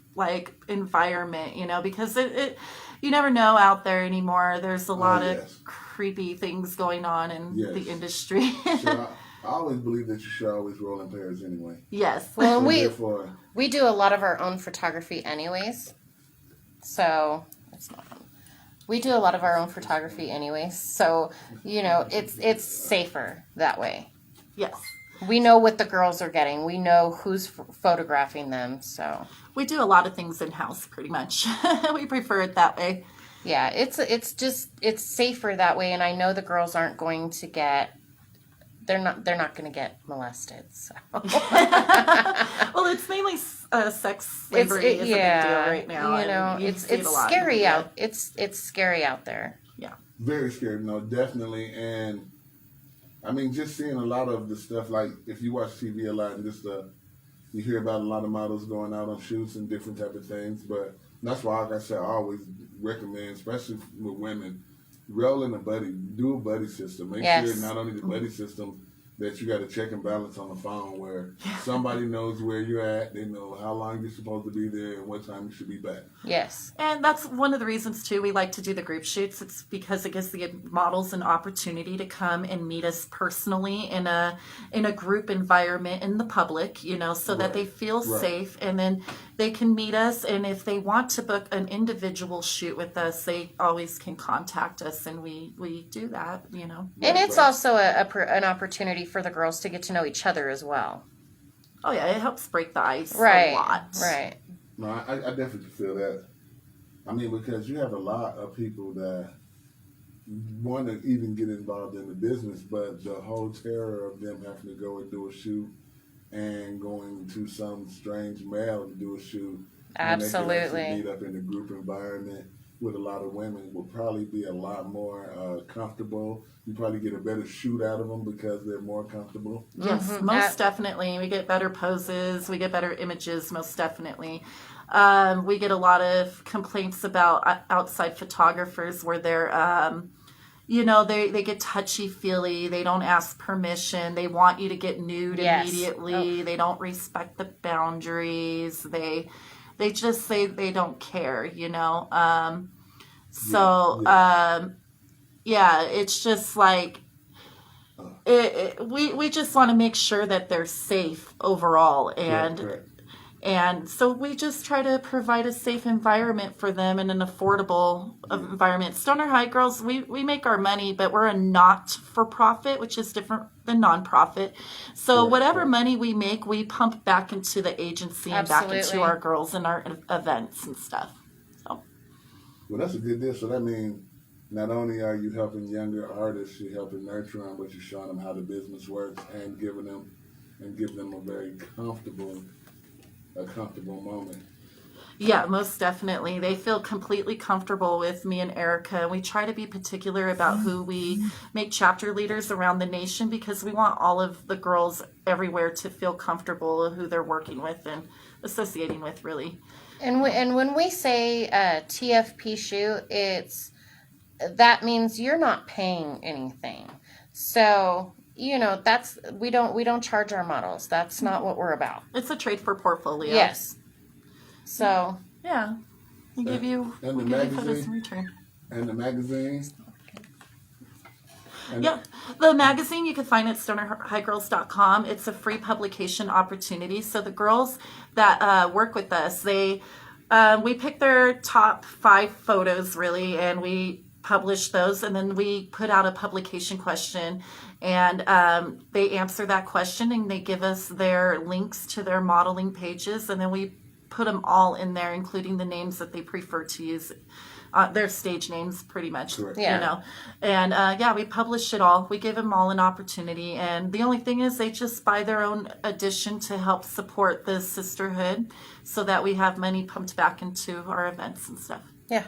environment, because it you never know out there anymore. There's a lot of creepy things going on in the industry. So I always believe that you should always roll in pairs anyway. Yes. Well, So we do a lot of our own photography anyways. So it's not fun. We do a lot of our own photography anyways. So, it's safer that way. Yes. We know what the girls are getting. We know who's photographing them. So we do a lot of things in-house pretty much. We prefer it that way. Yeah, it's safer that way, and I know the girls aren't going to get they're not going to get molested. So. Well, it's mainly sex slavery is a big deal right now. It's scary out. It's scary out there. Yeah. Very scary, no, definitely. And I mean, just seeing a lot of the stuff, like if you watch TV a lot and just you hear about a lot of models going out on shoots and different type of things. But that's why, like I said, I always recommend, especially with women, roll in a buddy, do a buddy system. Make Yes. sure not only the buddy system that you got to check and balance on the phone, where somebody knows where you're at, they know how long you're supposed to be there and what time you should be back. Yes. And that's one of the reasons too we like to do the group shoots. It's because it gives the models an opportunity to come and meet us personally in a group environment in the public, you know, so that Right. they feel Right. safe, and then they can meet us. And if they want to book an individual shoot with us, they always can contact us, and we do that, you know. And it's Right. also an opportunity for the girls to get to know each other as well. Oh yeah, it helps break the ice Right. a lot. Right. No, I definitely feel that. I mean, because you have a lot of people that want to even get involved in the business, but the whole terror of them having to go and do a shoot and going to some strange male to do a shoot. And they can Absolutely. actually meet up in a group environment with a lot of women will probably be a lot more comfortable. You probably get a better shoot out of them because they're more comfortable. Yes, Mhm. most definitely. We get better poses. We get better images, most definitely. We get a lot of complaints about outside photographers where they're, you know, they get touchy-feely. They don't ask permission. They want you to get nude Yes. immediately. They don't respect the boundaries. They just say they don't care, you know. Yeah, it's just like we just want to make sure that they're safe overall, and Correct. and so we just try to provide a safe environment for them and an affordable environment. Stoner High Girls, we make our money, but we're a not-for-profit, which is different than non-profit. So Correct, whatever correct. money we make, we pump back into the agency and back into Absolutely. our girls and our events and stuff. So Well, that's a good deal. So that means not only are you helping younger artists, you're helping nurture them, but you're showing them how the business works and giving them a very comfortable moment. yeah, most definitely. They feel completely comfortable with me and Erica. We try to be particular about who we make chapter leaders around the nation, because we want all of the girls everywhere to feel comfortable who they're working with and associating with, really. And when we say TFP shoot, that means you're not paying anything. So, you know, we don't charge our models. That's not what we're about. It's a trade for portfolio. Yes. So, Yeah. We give you And the photos magazine? in return. And the magazine. And Yeah, the magazine you can find at stonerhighgirls.com. It's a free publication opportunity. So the girls that work with us, we pick their top 5 photos, really, and we publish those, and then we put out a publication question, and they answer that question, and they give us their links to their modeling pages, and then we put them all in there, including the names that they prefer to use. Their stage names, pretty much, Correct. Yeah. you know. And yeah, we publish it all. We give them all an opportunity. And the only thing is, they just buy their own edition to help support the sisterhood, so that we have money pumped back into our events and stuff. yeah.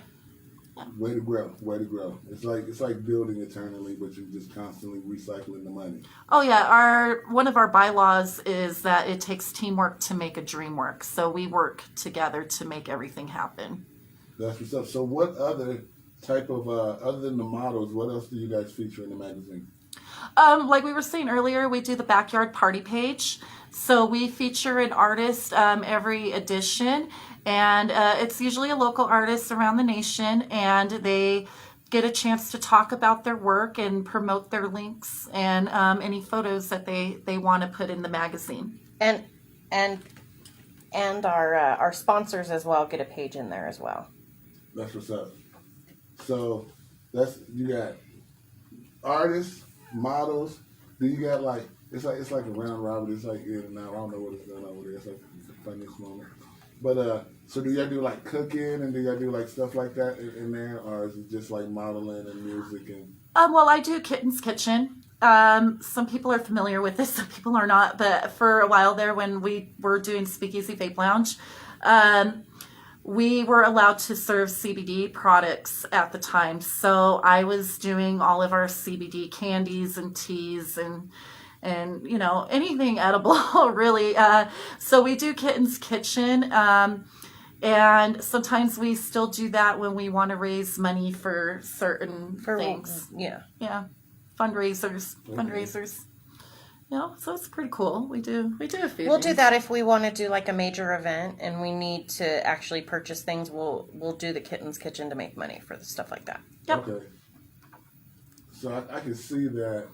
way to grow. It's like building eternally, but you're just constantly recycling the money. Oh yeah, one of our bylaws is that it takes teamwork to make a dream work. So we work together to make everything happen. That's what's up. So what other type of other than the models, what else do you guys feature in the magazine? Like we were saying earlier, we do the backyard party page. So we feature an artist every edition, and it's usually a local artist around the nation, and they get a chance to talk about their work and promote their links and any photos that they want to put in the magazine. And our sponsors as well get a page in there as well. That's what's up. So you got artists, models. Do you got like it's like a round robin? It's like in and out. I don't know what it's done over there. It's like the funniest moment. But so do y'all do like cooking and do y'all do like stuff like that in there, or is it just like modeling and music and? Well, I do Kitten's Kitchen. Some people are familiar with this, some people are not. But for a while there, when we were doing Speakeasy Vape Lounge, we were allowed to serve CBD products at the time. So I was doing all of our CBD candies and teas and and anything edible really. So we do Kitten's Kitchen. And sometimes we still do that when we want to raise money for certain things. Yeah. Yeah. Fundraisers. So it's pretty cool. We do a few We'll things. do that if we want to do like a major event and we need to actually purchase things. We'll do the Kitten's Kitchen to make money for the stuff like that. Yep. Okay. So I can see that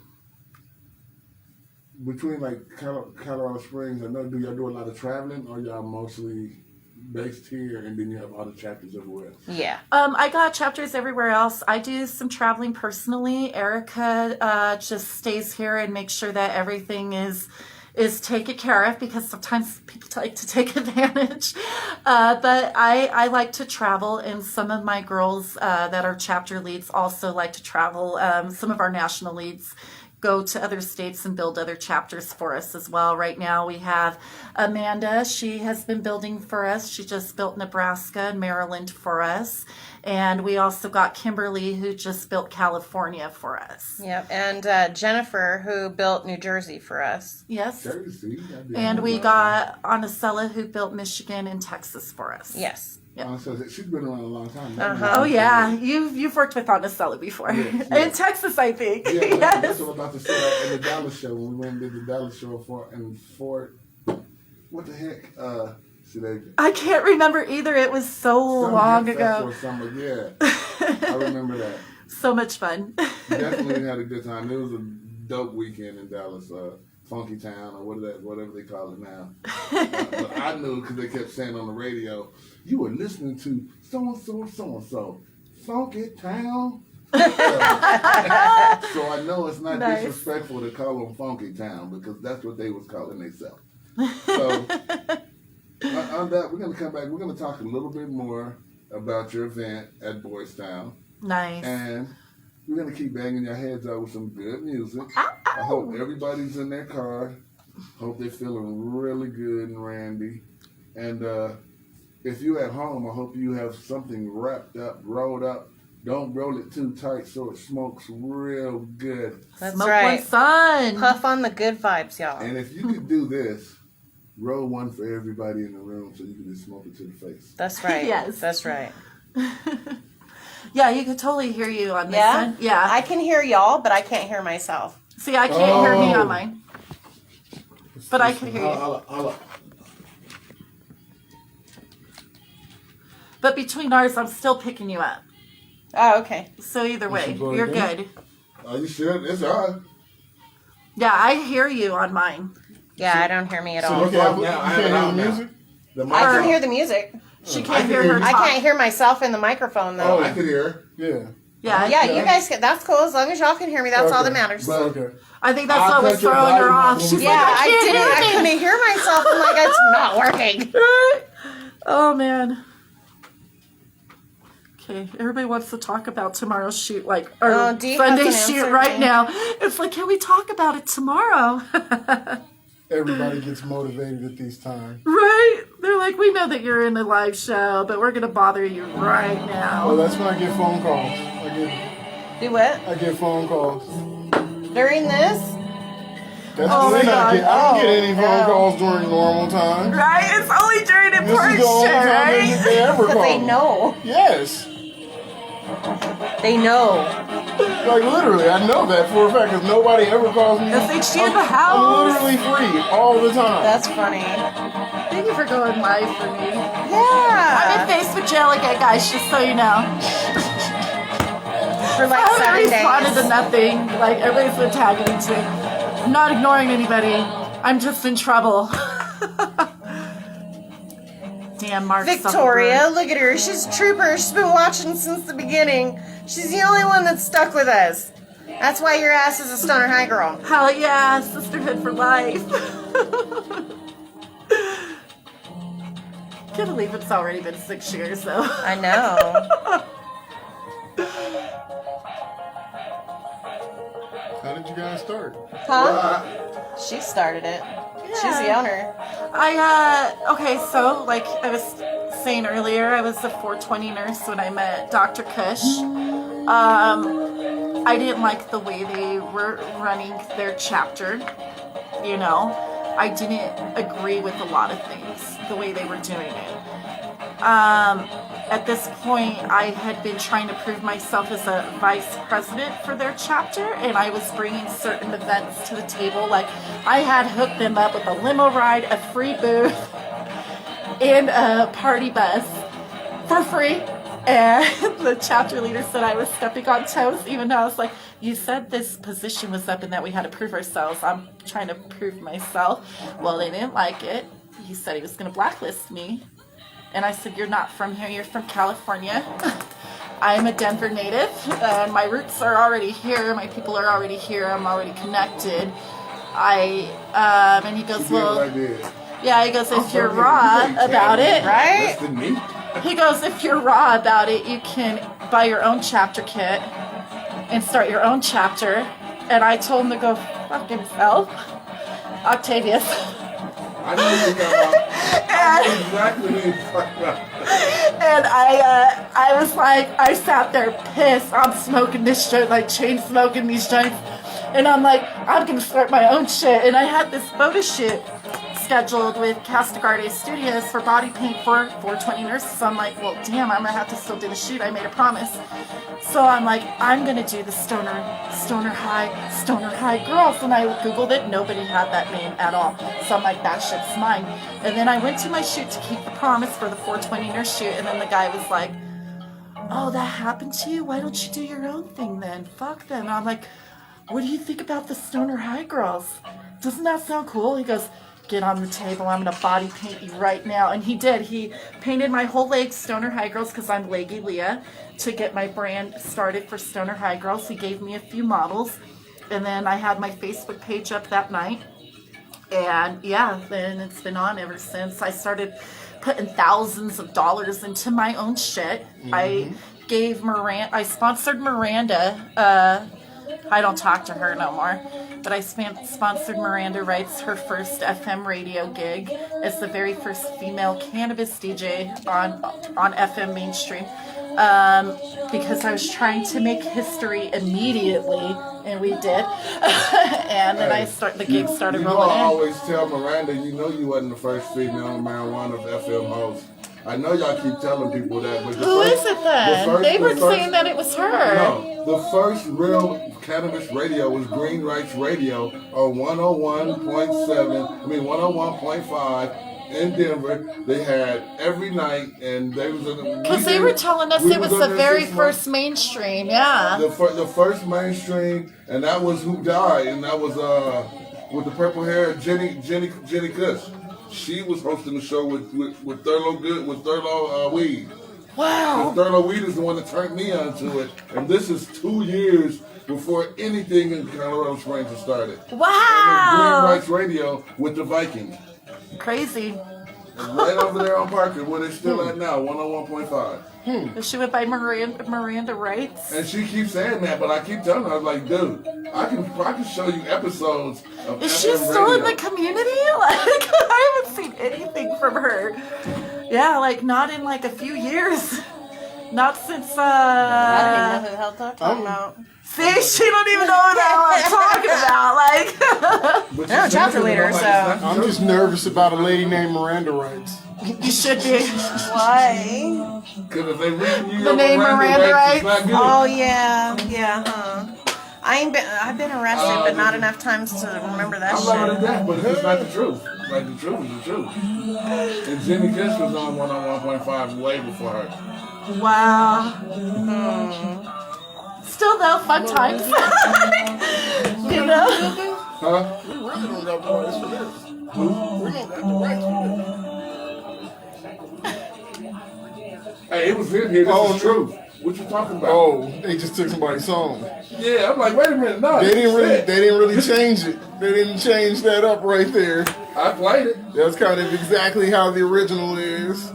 between like Colorado Springs, I know, do y'all do a lot of traveling, or y'all mostly based here and then you have other chapters everywhere else? Yeah. I got chapters everywhere else. I do some traveling personally. Erica just stays here and makes sure that everything is taken care of, because sometimes people like to take advantage. But I like to travel, and some of my girls that are chapter leads also like to travel. Some of our national leads go to other states and build other chapters for us as well. Right now we have Amanda. She has been building for us. She just built Nebraska and Maryland for us. And we also got Kimberly, who just built California for us. Yep. And Jennifer, who built New Jersey for us. Yes. Jersey. And we got Anacella, who built Michigan and Texas for us. Yes. So she's been around a long time. Oh yeah, you've worked with Anacella before. Yes. In Texas, I think. Yeah, Yes. that's what I'm about to say. In the Dallas show, when we went and did the Dallas show in Fort, what the heck? I can't remember either. It was so long ago. Yeah, I remember that. So much fun. Definitely had a good time. It was a dope weekend in Dallas, Funky Town, or whatever they call it now. But I knew because they kept saying on the radio, you were listening to so-and-so, Funky Town. So I know it's not Nice. disrespectful to call them Funky Town, because that's what they was calling themselves. So on that, we're going to come back. We're going to talk a little bit more about your event at Boys Town. Nice. And we're going to keep banging your heads out with some good music. I hope everybody's in their car. Hope they're feeling really good and randy. And if you're at home, I hope you have something wrapped up, rolled up. Don't roll it too tight so it smokes real good. That's Smoke right. one, son. Puff on the good vibes, y'all. And if you could do this, roll one for everybody in the room so you can just smoke it to the face. That's right. Yes. That's right. Yeah, you could totally hear you on this Yeah? one. Yeah. I can hear y'all, but I can't hear myself. See, I can't hear me Oh. on mine, but I can hear you. Holla. But between ours, I'm still picking you up. Oh, okay. So either way, should go you're again? good. Are you sure? It's all right. Yeah, I hear you on mine. Yeah, I don't hear me at So all. look out, Now, you I have can't it hear out the now. music? The I can mic- hear the music. She I can't can hear hear her you. I talk. can't hear myself in the microphone, though. Oh, I can hear. Yeah. Yeah, Yeah, you guys can. That's cool. As long as y'all can hear me, that's all Okay. that matters. But Okay. I think that's I'll what was cut your throwing her volume off. up when She's we- Yeah, like, I can't didn't. hear I me. couldn't hear myself. I'm like, it's not working. Oh man. Okay, everybody wants to talk about tomorrow's shoot, like our Oh, Dee Sunday hasn't shoot answered right me. now. It's like, can we talk about it tomorrow? Everybody gets motivated at these times. Right? They're like, we know that you're in the live show, but we're gonna bother you right Oh, now. that's when I get phone calls. Do what? I get phone calls. During this? That's Oh when my I get. I don't get any phone no. calls during normal times. Right? It's only during This important is the only shit, time right? they ever Because call. they me. know. Yes. They know. Like literally, I know that for a fact because nobody ever calls me. They think she in the I'm house. literally free all the time. That's funny. Thank you for going live for me. I'm Yeah. in Facebook jail again, guys, just so you know. For like I 7 haven't responded to days. nothing. Like, everybody's been tagging me too. I'm not ignoring anybody. I'm just in trouble. Damn, Mark Victoria, look at her. She's a trooper. She's been watching since the beginning. She's the only one that's stuck with us. That's why your ass is a Stoner High girl. Hell yeah, sisterhood for life. Can't believe it's already been 6 years though. I know. How did you guys start? Huh? She started it. She's the owner. Okay, so like I was saying earlier, I was a 420 nurse when I met Dr. Kush. I didn't like the way they were running their chapter. you know. I didn't agree with a lot of things, the way they were doing it. At this point, I had been trying to prove myself as a vice president for their chapter, and I was bringing certain events to the table. Like, I had hooked them up with a limo ride, a free booth, and a party bus for free. And the chapter leader said I was stepping on toes, even though I was like, you said this position was up and that we had to prove ourselves. I'm trying to prove myself. Well, they didn't like it. He said he was going to blacklist me. And I said, you're not from here, you're from California. I'm a Denver native, and my roots are already here. My people are already here. I'm already connected. And he goes, well, yeah, he goes, if you're raw about it, Right? he goes, if you're raw about it, you can buy your own chapter kit and start your own chapter. And I told him to go fuck himself. Octavius. I know you got exactly what you're talking about. And I was like, I sat there pissed. I'm smoking this joint, like chain smoking these joints. And I'm like, I'm going to start my own shit. And I had this photo shoot scheduled with Castagarde Studios for body paint for 420 nurses. So I'm like, well, damn, I'm going to have to still do the shoot. I made a promise. So I'm like, I'm going to do the Stoner High Girls. And I Googled it. Nobody had that name at all. So I'm like, that shit's mine. And then I went to my shoot to keep the promise for the 420 nurse shoot. And then the guy was like, oh, that happened to you? Why don't you do your own thing then? Fuck them. And I'm like, what do you think about the Stoner High Girls? Doesn't that sound cool? He goes, get on the table. I'm going to body paint you right now. And he did. He painted my whole leg Stoner High Girls because I'm Leggy Lea to get my brand started for Stoner High Girls. He gave me a few models. And then I had my Facebook page up that night. And yeah, then it's been on ever since. I started putting thousands of dollars into my own shit. Mm-hmm. I sponsored Miranda. I don't talk to her no more, but I sponsored Miranda Wrights, her first FM radio gig as the very first female cannabis DJ on FM mainstream, because I was trying to make history immediately, and we did. And then the gig started rolling in. I always tell Miranda, you know you wasn't the first female marijuana FM host. I know y'all keep telling people that, but who is it then? They were saying that it was her. No, the first real cannabis radio was Green Rights Radio on 101.5 in Denver. They had every night, and they was because they were telling us it was the very first mainstream. Yeah, the first mainstream, and that was who died, and that was with the purple hair, Jenny Kush. She was hosting the show with Thurlow Weed. Wow. And Thurlow Weed is the one that turned me onto it. And this is 2 years before anything in Colorado Springs has started. Wow. Green Rights Radio with the Vikings. Crazy. Right over there on Parker, where they're still at now, 101.5. She went by Miranda Wrights. And she keeps saying that, but I keep telling her, I was like, dude, I can show you episodes of Is FM she still radio. in the community? Like, I haven't seen anything from her. Yeah, like not in like a few years. Not since I don't even know who the hell they're talking about. See, she don't even know what the hell I'm talking about. Like, I'm a chapter leader, so I'm just nervous about a lady named Miranda Wrights. you should be. why? Because if they read you The name Miranda Wrights? Oh yeah, huh? I've been arrested, but not enough times to remember that I learned shit. that, but it's just not the truth. Like, the truth is the truth. And Jenny Kiss was on 101.5 way before her. Wow. Still though, fun times. You know? Huh? We really don't got the rights for this. We don't got the rights for this. Hey, it was in here. This is truth. What you talking about? Oh, they just took somebody's song. Yeah, I'm like, wait a minute, no. They didn't really change it. They didn't change that up right there. I played it. That's kind of exactly how the original is.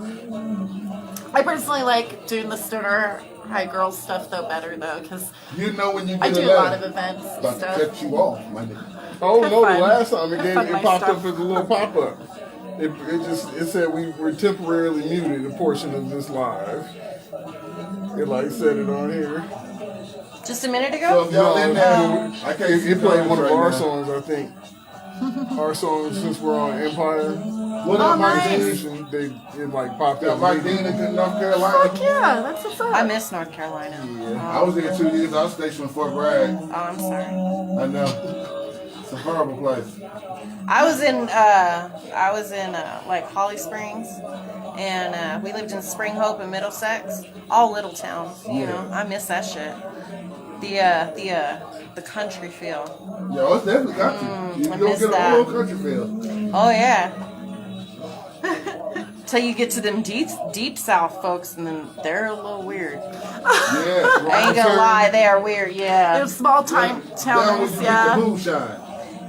I personally like doing the Stoner High Girls stuff though better though, because You know when you get I do a lot of events and about to stuff. cut you off, my nigga. Oh Have no, fun. the last time it Have fun, popped my up stuff. as a little pop-up. It said we were temporarily muted a portion of this live. It like said it on here. Just a minute So ago? if y'all in there, I can't It played one of right our now. songs, I think. our song since we're on Empire. What up, Mike nice. Dean? Station, it like popped Yeah, up. Mike Dean in North Carolina. Fuck yeah, that's what's up. I miss North Carolina. I was there 2 years. I was stationed in Fort Bragg. Oh, I'm sorry. I know. It's a horrible place. I was in like Holly Springs, and we lived in Spring Hope and Middlesex, all little towns. You know, I miss that shit. The country feel. Yo, it's definitely country. You I don't miss get a that. real country feel. Oh yeah. Till you get to them deep south folks, and then they're a little weird. Yeah. I ain't gonna lie, they are weird. Yeah. They're small time Down towns, with yeah. the moonshine.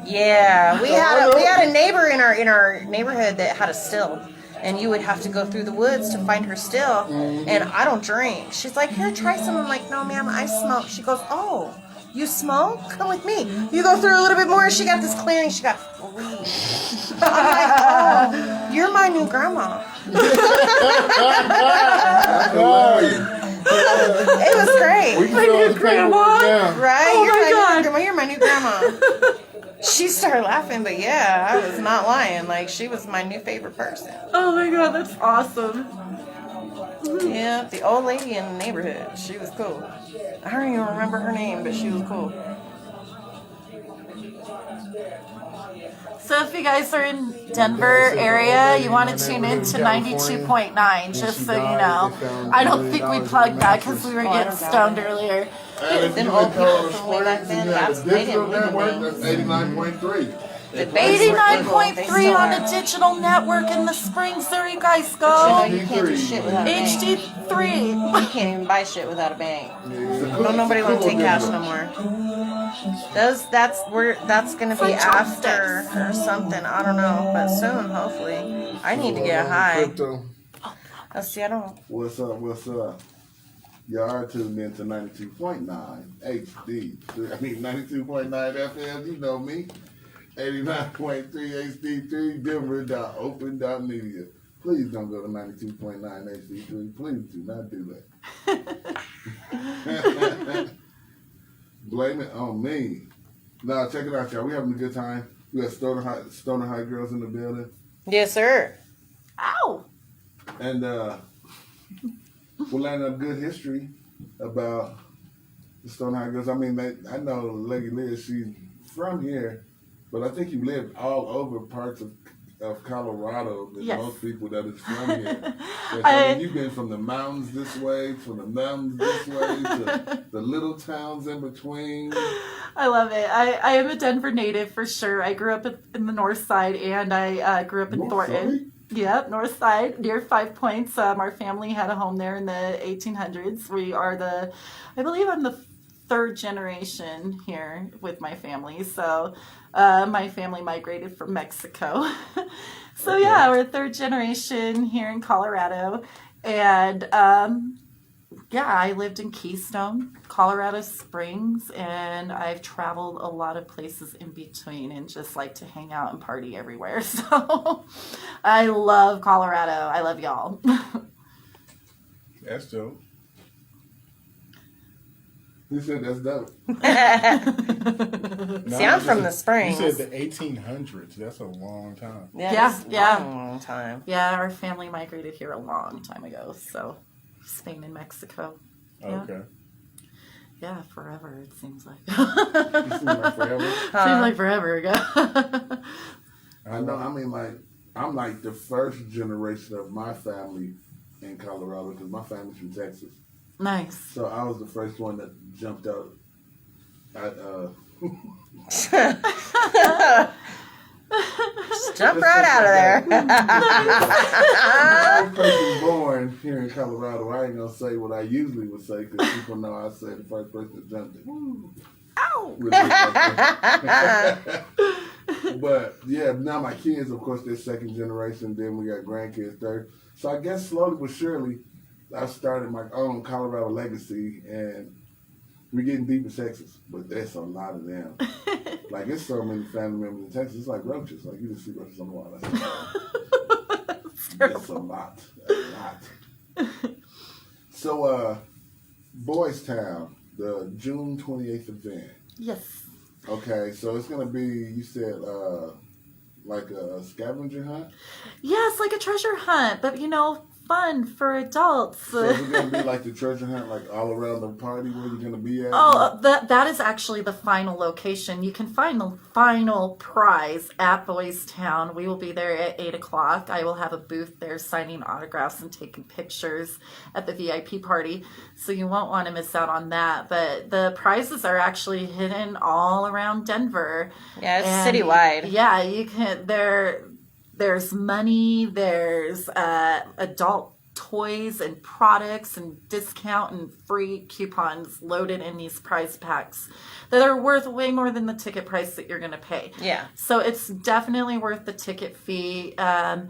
Yeah, we had a neighbor in our neighborhood that had a still, and you would have to go through the woods to find her still. And I don't drink. She's like, "Here, try some." I'm like, "No, ma'am, I smoke." She goes, "Oh, you smoke? Come with me." You go through a little bit more. She got this clearing. She got weed. I'm like, "Oh, you're my new grandma." That's hilarious. It was great. We can fill the paperwork down. Right? Oh you're my my God. new grandma. You're my new grandma. She started laughing, but yeah, I was not lying. Like, she was my new favorite person. Oh my god, that's awesome. Yeah, the old lady in the neighborhood. She was cool. I don't even remember her name, but she was cool. So if you guys are in Denver area, you want to tune in to 92.9, just so you know. I don't think we plugged that because we were getting stoned earlier. And if Them you old in Colorado people from way back Springs then, and you have that's- a they digital didn't network, really that's 89.3. The base were evil. They 89.3 still on are. the digital network in the Springs. There you guys You know, go. you can't do shit without a bank. HD3. You can't even buy shit without a bank. It's a Don't nobody want to cool take cash digital. no more. That's gonna be like after chopsticks. or something. I don't know, but soon, hopefully. I need to get high. Crypto. See, I don't. What's up? What's up? You are tuned in to 92.9 HD. I mean 92.9 FM. You know me. 89.3 HD3 Denver.open.media. Please don't go to 92.9 HD3. Please do not do that. Blame it on me. Now check it out, y'all. We having a good time. We got Stoner High girls in the building. Yes, sir. Ow. And we're learning a good history about the Stone High Girls. I mean, I know Leggy Lea, she's from here, but I think you lived all over parts of Colorado than Yes. most people that is from here. Yes, I mean, you've been from the mountains this way, from the mountains this way, to the little towns in between. I love it. I am a Denver native for sure. I grew up in the north side and I grew up in North Thornton. side? Yep, north side, near 5 Points. Our family had a home there in the 1800s. We are I believe I'm the third generation here with my family. So my family migrated from Mexico. So Okay. yeah, we're third generation here in Colorado. And yeah, I lived in Keystone, Colorado Springs, and I've traveled a lot of places in between and just like to hang out and party everywhere. So I love Colorado. I love y'all. That's dope. He said that's dope. See, I'm from the Springs. You said the 1800s. That's a long time. Yeah, it's a yeah. long time. Yeah, our family migrated here a long time ago. So Spain and Mexico. Yeah. Okay. Yeah, forever it seems like. You seem like forever. Seems like forever ago. I know. I mean, like, I'm like the first generation of my family in Colorado because my family's from Texas. Nice. So I was the first one that jumped out. Just jump right out of there. I was person born here in Colorado. I ain't gonna say what I usually would say because people know I say the first person that jumped it. Ow! But yeah, now my kids, of course, they're second generation. Then we got grandkids, third. So I guess slowly but surely, I started my own Colorado legacy, and we're getting deep in Texas. But there's a lot of them. Like, it's so many family members in Texas. It's like roaches. Like, you just see roaches on the wall. It's a lot. A lot. So, Boys Town, the June 28th event. Yes. Okay, so it's gonna be, you said, like a scavenger hunt. Yeah, it's like a treasure hunt, but fun for adults. So is it gonna be like the treasure hunt, like all around the party where you're gonna be at? Oh, that is actually the final location. You can find the final prize at Boys Town. We will be there at 8 o'clock. I will have a booth there signing autographs and taking pictures at the VIP party. So you won't want to miss out on that. But the prizes are actually hidden all around Denver. Yeah, it's And citywide. Yeah, you can. There's money. There's adult toys and products and discount and free coupons loaded in these prize packs that are worth way more than the ticket price that you're going to pay. Yeah. So it's definitely worth the ticket fee. And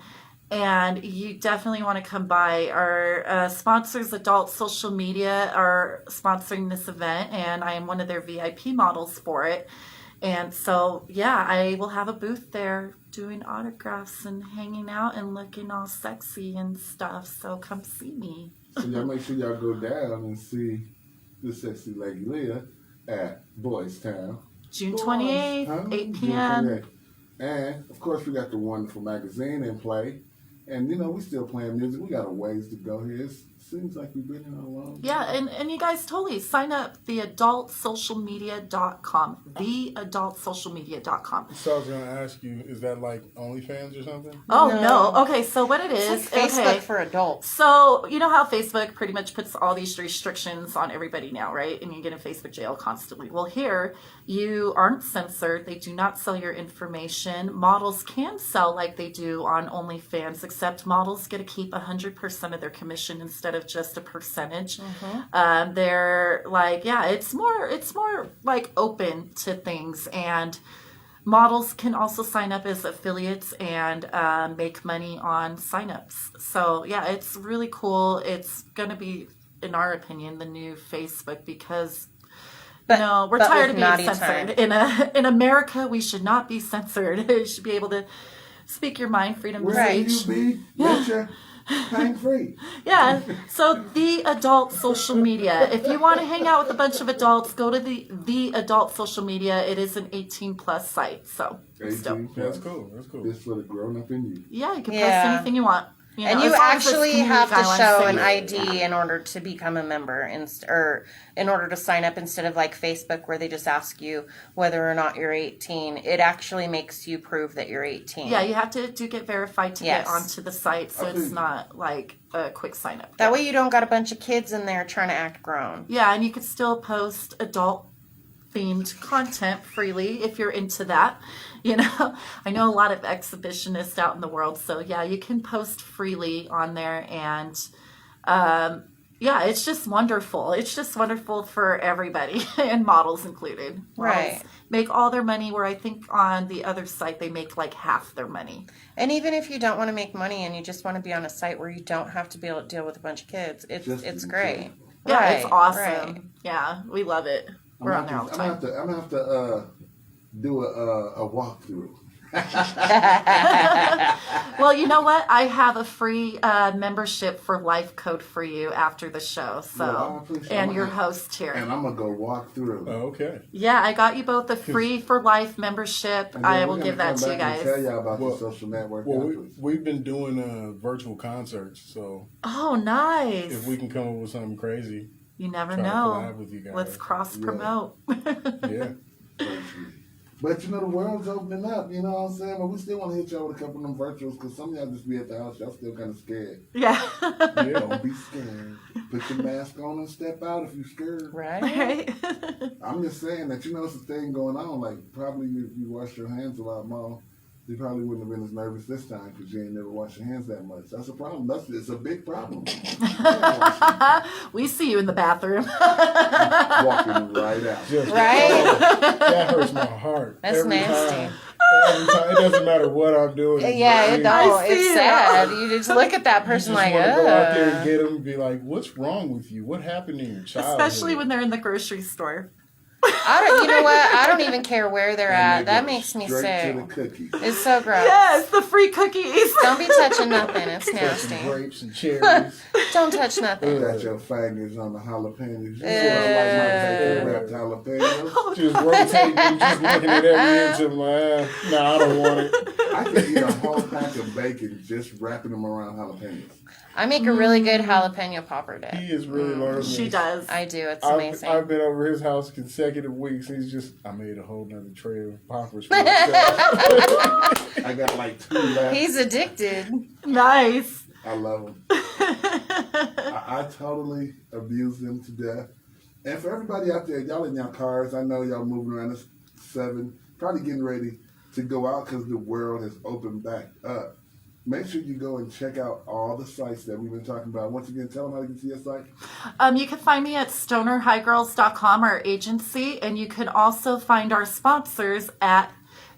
you definitely want to come by. Our sponsors, Adult Social Media, are sponsoring this event, and I am one of their VIP models for it. And so, yeah, I will have a booth there doing autographs and hanging out and looking all sexy and stuff. So come see me. So y'all make sure y'all go down and see the sexy Leggy Lea at Boys Town. June 28th, Huh? 8 June p.m. 28th. And, of course, we got the wonderful magazine in play. And, we still playing music. We got a ways to go here. It seems like we've been here a long time. Yeah, and you guys totally sign up theadultsocialmedia.com. Theadultsocialmedia.com. So I was gonna ask you, is that like OnlyFans or something? Oh, No. no. Okay, so what it is, It's like Facebook okay. for adults. So, you know how Facebook pretty much puts all these restrictions on everybody now, right? And you get in Facebook jail constantly. Well, here, you aren't censored. They do not sell your information. Models can sell like they do on OnlyFans, except models get to keep 100% of their commission instead of just a percentage. They're like, yeah, it's more like open to things, and models can also sign up as affiliates and make money on signups. So yeah, it's really cool. It's gonna be, in our opinion, the new Facebook because we're but tired with of being naughty censored. time. In America, we should not be censored. You should be able to speak your mind, freedom of Where speech. you be? Betcha. Pain free. Yeah, so the adult social media. If you want to hang out with a bunch of adults, go to the adult social media. It is an 18+ site, so it's dope. 18 That's plus. cool. That's cool. It's for the grown up in you. Yeah, you can Yeah. post anything you want. And know, you as long as it's actually community have to guidelines show that an you- ID in order to become a member, or in order to sign up, instead of like Facebook where they just ask you whether or not you're 18. It actually makes you prove that you're 18. Yeah, you have to get verified to Yes. get onto the site, so I it's think- not like a quick sign up. That way you don't got a bunch of kids in there trying to act grown. Yeah, and you could still post adult themed content freely if you're into that. I know a lot of exhibitionists out in the world, so yeah, you can post freely on there, and yeah, it's just wonderful. It's just wonderful for everybody, and models included. Right. Models make all their money, where I think on the other site they make like half their money. And even if you don't want to make money and you just want to be on a site where you don't have to be able to deal with a bunch of kids, Just it's be great. safe. Yeah, Right, it's awesome. right. Yeah, we love it. We're on there all the time. I'm gonna have to do a walkthrough. Well, you know what? I have a free membership for Life Code for you after the show. So, Well, I appreciate and it. your host here. And I'm gonna go walk through. Oh, okay. Yeah, I got you both a free for life membership. And then I we're will gonna give that come to you back and guys. tell y'all about Well- the social network. Well, afterwards. we've been doing virtual concerts, so Oh, nice. if we can come up with something crazy, You never try to know. collab with you guys. Let's cross promote. Yeah. But the world's opening up, you know what I'm saying? But we still want to hit y'all with a couple of them virtuals because some of y'all just be at the house. Y'all still kind of scared. Yeah. Yeah. Don't be scared. Put your mask on and step out if you're scared. Right? Right? I'm just saying that, it's a thing going on. Like, probably if you wash your hands a lot more, you probably wouldn't have been as nervous this time because you ain't never washed your hands that much. That's a problem. It's a big problem. We see you in the bathroom. Walking right out. Just, Right? that hurts my heart. That's every nasty. Time. Every time. It doesn't matter what I'm doing. Yeah, it don't. I see It's it. sad. You just look at that You person just like, want to go out there and ugh. get them and be like, "What's wrong with you? What happened in your childhood?" Especially when they're in the grocery store. You know what? I don't even care where they're And at. they That go makes me straight sick. to the cookies. It's so gross. Yes, the free cookies. Don't be touching nothing. It's Some nasty. grapes and cherries. Don't touch nothing. Got your fingers on the jalapenos. You Uh, know I like my bacon wrapped jalapenos. Just rotating, just looking at every inch of my, no, I don't want it. I can eat a whole pack of bacon just wrapping them around jalapenos. I make a really good jalapeno popper dip. He is really learning. She this. does. I do. It's I've amazing. been over his house consecutive weeks. He's just, I made a whole nother tray of poppers for myself. I got like 2 left. He's addicted. Nice. I love them. I totally abuse them to death. And for everybody out there, y'all in your cars, I know y'all moving around this 7, probably getting ready to go out because the world has opened back up. Make sure you go and check out all the sites that we've been talking about. Once again, tell them how to get to your site. You can find me at stonerhighgirls.com, our agency, and you can also find our sponsors at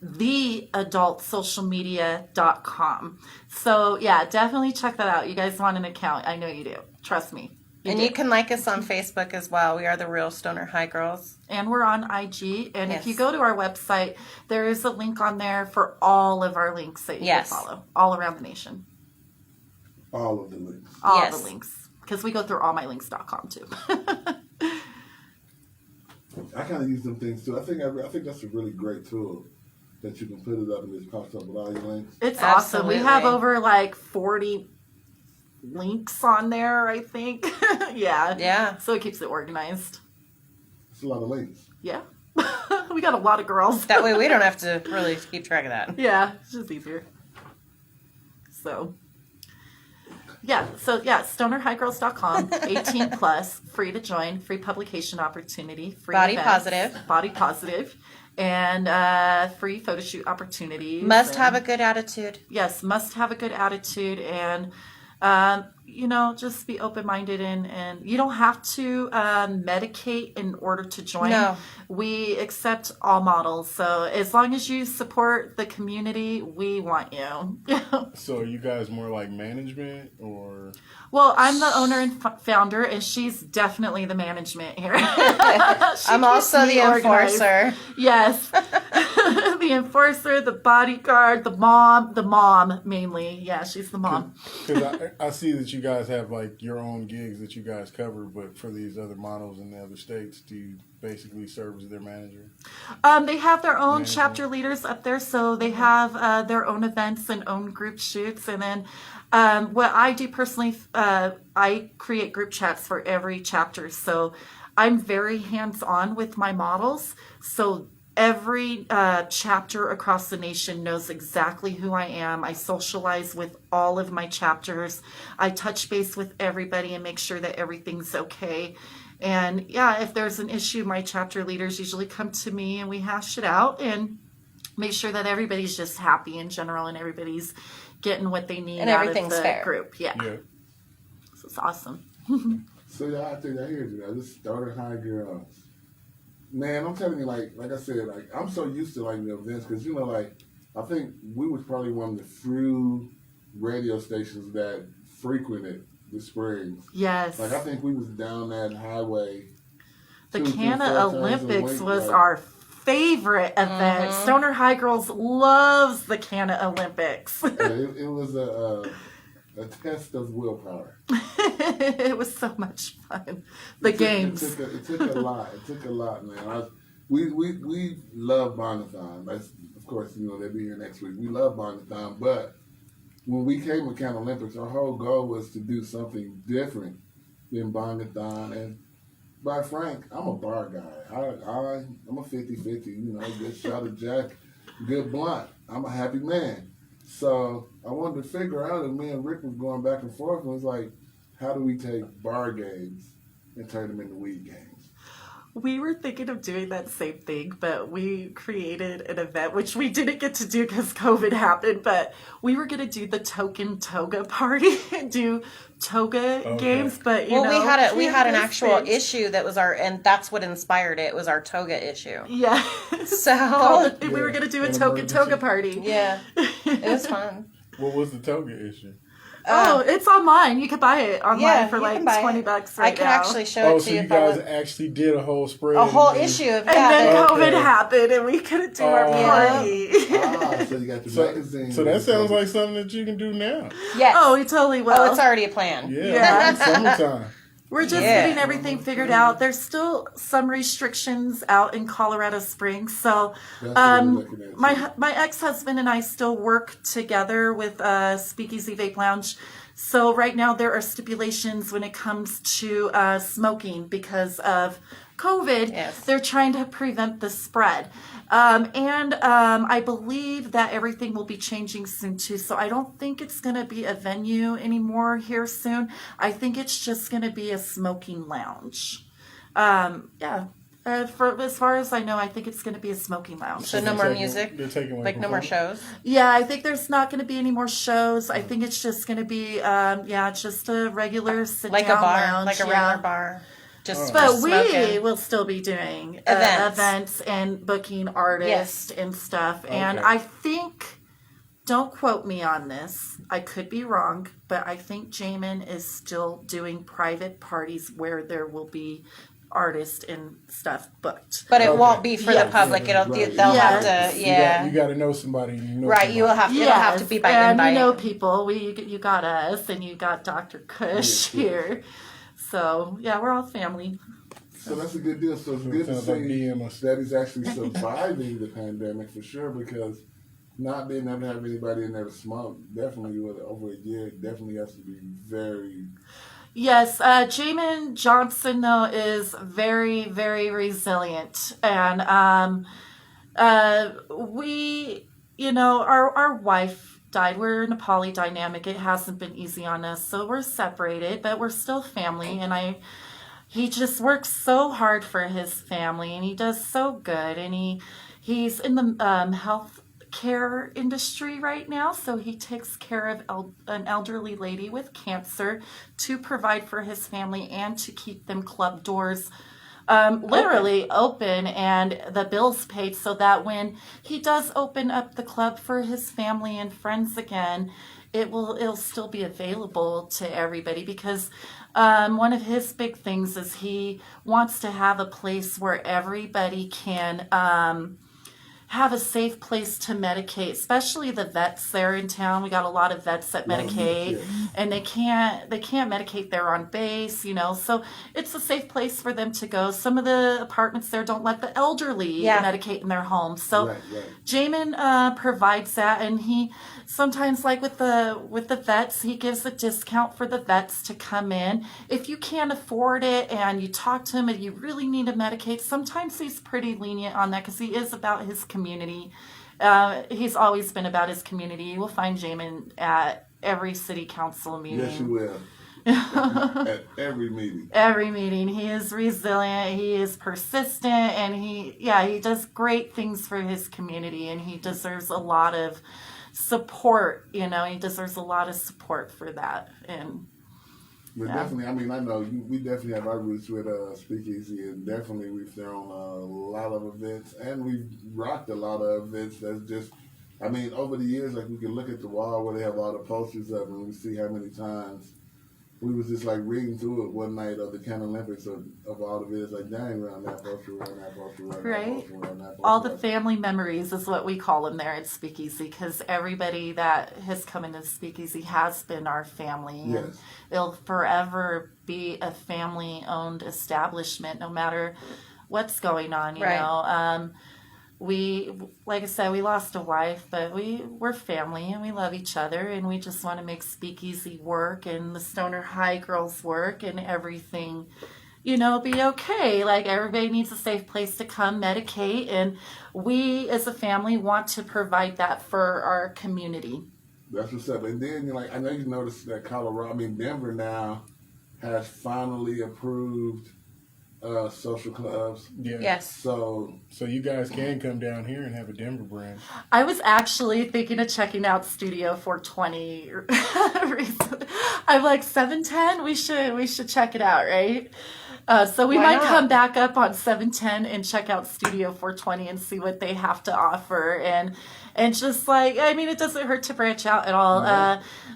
theadultsocialmedia.com. So yeah, definitely check that out. You guys want an account. I know you do. Trust me. And you can like us on Facebook as well. We are the Real Stoner High Girls. And we're on IG. And Yes. if you go to our website, there is a link on there for all of our links that you Yes. can follow all around the nation. All of the links. All Yes. the links. Because we go through allmylinks.com too. I kind of use them things too. I think that's a really great tool that you can put it up and it pops up with all your links. It's awesome. We have Absolutely. over like 40 links on there, I think. Yeah. Yeah. So it keeps it organized. It's a lot of links. Yeah. We got a lot of girls. That way we don't have to really keep track of that. Yeah, it's just easier. So, stonerhighgirls.com, 18 plus, free to join, free publication opportunity, free Body events, positive. body positive, and free photo shoot opportunities. Must and- have a good attitude. Yes, must have a good attitude and, just be open-minded and you don't have to medicate in order to join. No. We accept all models. So as long as you support the community, we want you. So are you guys more like management or? Well, I'm the owner and founder, and she's definitely the management here. I'm also the enforcer. Yes. The enforcer, the bodyguard, the mom mainly. Yeah, she's the mom. Because I see that you guys have like your own gigs that you guys cover, but for these other models in the other states, do you basically serve as their manager? They have their own Management. chapter leaders up there, so they have their own events and own group shoots. And then what I do personally, I create group chats for every chapter. So I'm very hands-on with my models. So every chapter across the nation knows exactly who I am. I socialize with all of my chapters. I touch base with everybody and make sure that everything's okay. And yeah, if there's an issue, my chapter leaders usually come to me and we hash it out and make sure that everybody's just happy in general and everybody's getting what they need And out of everything's the fair. group. Yeah. Yeah. So it's awesome. So y'all out there, y'all hear you guys. This Stoner High Girls. Man, I'm telling you, like I said, like I'm so used to like the events because I think we was probably one of the few radio stations that frequented the Springs. Yes. Like I think we was down that highway. The 2, 3, 4 Canna times a Olympics week, was like, our favorite event. Stoner High Girls loves the Canna Olympics. it was a test of willpower. It was so much fun. The games. It took a lot. It took a lot, man. We love Bondathon. That's, of course, they'll be here next week. We love Bondathon, but when we came with Can Olympics, our whole goal was to do something different than Bondathon. And by frank, I'm a bar guy. I'm a 50-50, good shot of Jack, good blunt. I'm a happy man. So I wanted to figure out, and me and Rick was going back and forth, and it was like, how do we take bar games and turn them into weed games? We were thinking of doing that same thing, but we created an event, which we didn't get to do because COVID happened, but we were going to do the token toga party and do toga games, but We had an those actual things. issue that was and that's what inspired it, was our toga issue. Yeah. So We were going to do a An token toga emergency. party. yeah, it was fun. What was the toga issue? It's online. You could buy it online Yeah, for you like can buy $20 it. right I could now. actually show it so to you you if I guys want. actually did a whole spread. A whole and then- issue of And then yeah. COVID Okay. happened and we couldn't do our Yeah. party. So you got the So, magazine. so that sounds like something that you can do now. Yes. Oh, we totally will. Oh, it's already a plan. Yeah, summertime. We're just Yeah. getting everything figured out. There's still some restrictions out in Colorado Springs. So That's what we're looking at. my ex-husband and I still work together with Speakeasy Vape Lounge. So right now there are stipulations when it comes to smoking because of COVID. Yes. They're trying to prevent the spread. I believe that everything will be changing soon too. So I don't think it's going to be a venue anymore here soon. I think it's just going to be a smoking lounge. For as far as I know, I think it's going to be a smoking lounge. So no more music, They're taking away like no more performance. shows. Yeah, I think there's not going to be any more shows. I think it's just going to be, just a regular sit Like a down bar, lounge. like a regular bar. Just But for we smoking. will still be doing Events. events and booking artists and stuff. And Okay. I think, don't quote me on this, I could be wrong, but I think Jamin is still doing private parties where there will be artists and stuff booked. But it Okay. won't be for Yes. the public. It'll Right. they'll have Yes. to You got to know somebody. And you know Right, you will have it'll have to be by and invite. you know people. You got us, and you got Dr. Kush here. So yeah, we're all family. So that's a good deal. So it's good to Sounds like see DM us. that he's actually surviving the pandemic for sure, because not being able to have anybody in there to smoke, definitely with over a year, definitely has to be very. Yes, Jamin Johnson though is very, very resilient, and we, our wife died. We're in a poly dynamic. It hasn't been easy on us, so we're separated, but we're still family. And he just works so hard for his family, and he does so good. And he's in the health care industry right now, so he takes care of an elderly lady with cancer to provide for his family and to keep them club doors literally open and the bills paid, so that when he does open up the club for his family and friends again, it'll still be available to everybody, because one of his big things is he wants to have a place where everybody can have a safe place to medicate, especially the vets there in town. We got a lot of vets that medicate, and they can't medicate there on base, so it's a safe place for them to go. Some of the apartments there don't let the elderly medicate in their homes. So Right. Jamin provides that, and he sometimes, like with the vets, he gives a discount for the vets to come in. If you can't afford it and you talk to him and you really need to medicate, sometimes he's pretty lenient on that, because he is about his community. He's always been about his community. You will find Jamin at every city council meeting. Yes, you will. At every meeting. Every meeting. He is resilient, he is persistent, and he does great things for his community, and he deserves a lot of support. He deserves a lot of support for that. And But definitely, I know we definitely have our roots with Speakeasy, and definitely we've thrown a lot of events, and we've rocked a lot of events that's just, over the years, like we can look at the wall where they have all the posters up, and we see how many times we was just like reading through it one night of the Can Olympics of all the videos, like, dang, we're on that poster, we're on that poster, we're on that Right. poster, we're on that poster. all the family memories is what we call them there at Speakeasy, because everybody that has come into Speakeasy has been our family. And Yes. it'll forever be a family-owned establishment, no matter what's going on. We, like I said, we lost a wife, but we're family and we love each other, and we just want to make Speakeasy work and the Stoner High girls work and everything, be okay. Like, everybody needs a safe place to come medicate, and we as a family want to provide that for our community. That's what's up. And then, I know you noticed that Denver now has finally approved social clubs. Yeah. Yes. So you guys can come down here and have a Denver brand. I was actually thinking of checking out Studio 420 recently. I'm like, 710, we should check it out, right? So we Why might not? come back up on 710 and check out Studio 420 and see what they have to offer. And just like, I mean, it doesn't hurt to branch out at all.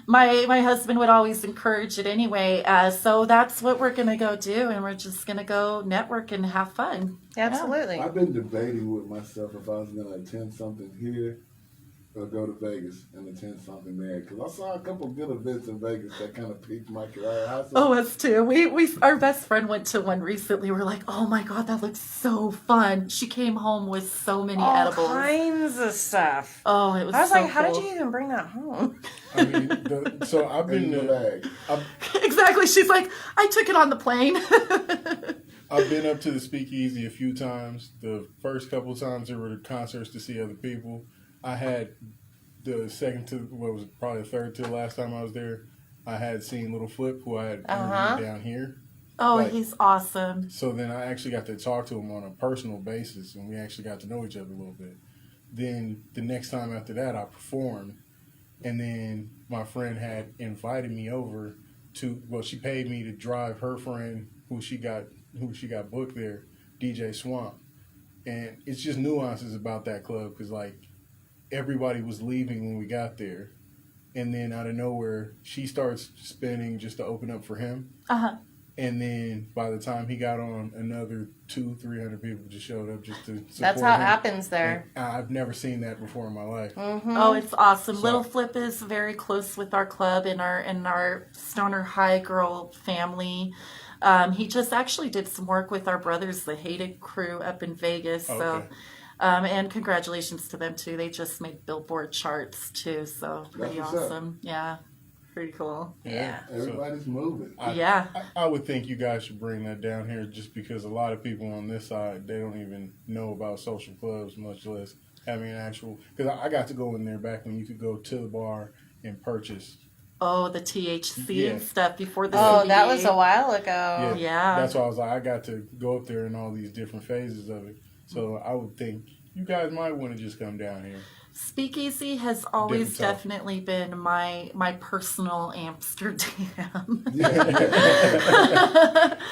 My husband would always encourage it anyway. So that's what we're going to go do. And we're just going to go network and have fun. Absolutely. I've been debating with myself if I was going to attend something here or go to Vegas and attend something there. Because I saw a couple good events in Vegas that kind of piqued my curiosity. Oh, us too. We our best friend went to one recently. We're like, oh my God, that looks so fun. She came home with so many All edibles. kinds of stuff. Oh, it was I was so like, how did cool. you even bring that home? I mean, so I've been In the bag. Exactly. She's like, I took it on the plane. I've been up to the Speakeasy a few times. The first couple of times there were the concerts to see other people. I had the second to, what was it, probably the third to the last time I was there, I had seen Little Flip, who I had interviewed down here. Oh, Like, he's awesome. So then I actually got to talk to him on a personal basis, and we actually got to know each other a little bit. Then the next time after that, I performed, and then my friend had invited me over to, well, she paid me to drive her friend, who she got booked there, DJ Swamp. And it's just nuances about that club, because like everybody was leaving when we got there, and then out of nowhere she starts spinning just to open up for him. And then by the time he got on, another 200-300 people just showed up just to support That's how it him. happens there. And I've never seen that before in my life. Oh, it's awesome. So- Little Flip is very close with our club and our Stoner High Girl family. He just actually did some work with our brothers, the Hated Crew, up in Vegas. So, Okay. and congratulations to them too. They just made Billboard charts too. So pretty That's what's up. awesome. Yeah, pretty cool. Yeah. So Everybody's moving. Yeah. I would think you guys should bring that down here, just because a lot of people on this side, they don't even know about social clubs, much less having an actual, because I got to go in there back when you could go to the bar and purchase. Oh, the THC Yeah. and stuff before the Oh, CBD. that was a while ago. Yeah. That's why I was like, I got to go up there in all these different phases of it. So I would think you guys might want to just come down here. Speakeasy has always Different type. definitely been my personal Amsterdam.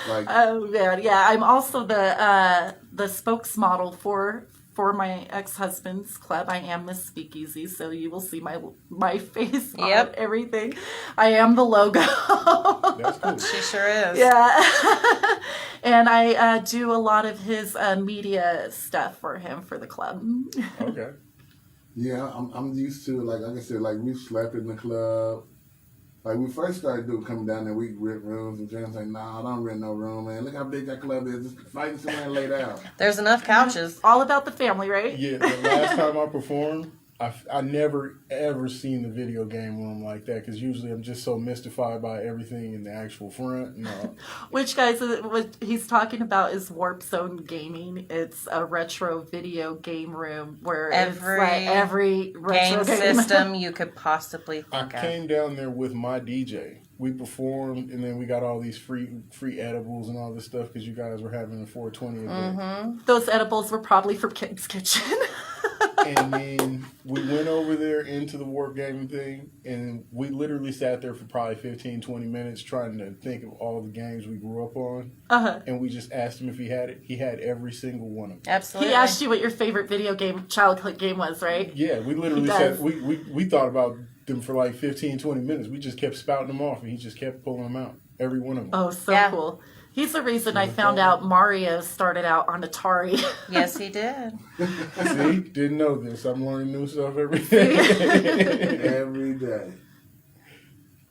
Like, Oh man, yeah. I'm also the spokesmodel for my ex-husband's club. I am Miss Speakeasy, so you will see my face Yep. on everything. I am the logo. That's cool. She sure is. Yeah. And I do a lot of his media stuff for him for the club. Okay. yeah, I'm used to it. Like I said, like we slept in the club. Like we first started coming down there, we rent rooms, and Jen's like, "Nah, I don't rent no room, man. Look how big that club is. Just fighting somewhere and lay down." There's enough couches. All about the family, right? Yeah, the last time I performed, I never ever seen the video game room like that, because usually I'm just so mystified by everything in the actual front. No. Which, guys, what he's talking about is Warp Zone Gaming. It's a retro video game room where it's like every retro Game system you could possibly I think of. came down there with my DJ. We performed, and then we got all these free edibles and all this stuff because you guys were having a 420 event. Those edibles were probably from Kim's Kitchen. And then we went over there into the Warp Gaming thing, and we literally sat there for probably 15, 20 minutes trying to think of all the games we grew up on. And we just asked him if he had it. He had every single one of them. Absolutely. He asked you what your favorite video game, childhood game was, right? Yeah, we literally He does. sat, we thought about them for like 15, 20 minutes. We just kept spouting them off, and he just kept pulling them out. Every one of them. Oh, so Yeah. cool. He's the reason I found out Mario started out on Atari. Yes, he did. See, didn't know this. I'm learning new stuff every day. Every day.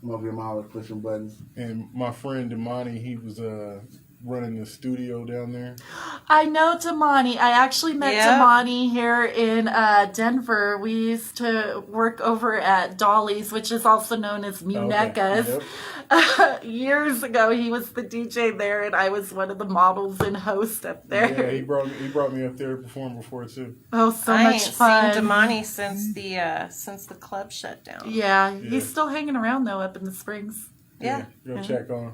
I'm over here, always pushing buttons. And my friend Damani, he was running the studio down there. I know Damani. I actually met Yeah. Damani here in Denver. We used to work over at Dolly's, which is also known as Muneka's. Yep. Years ago, he was the DJ there, and I was one of the models and hosts up there. Yeah, he brought me up there to perform before too. Oh, so I much ain't fun. seen Damani since the club shut down. Yeah, he's still hanging around though up in the Springs. Yeah. Go check on him.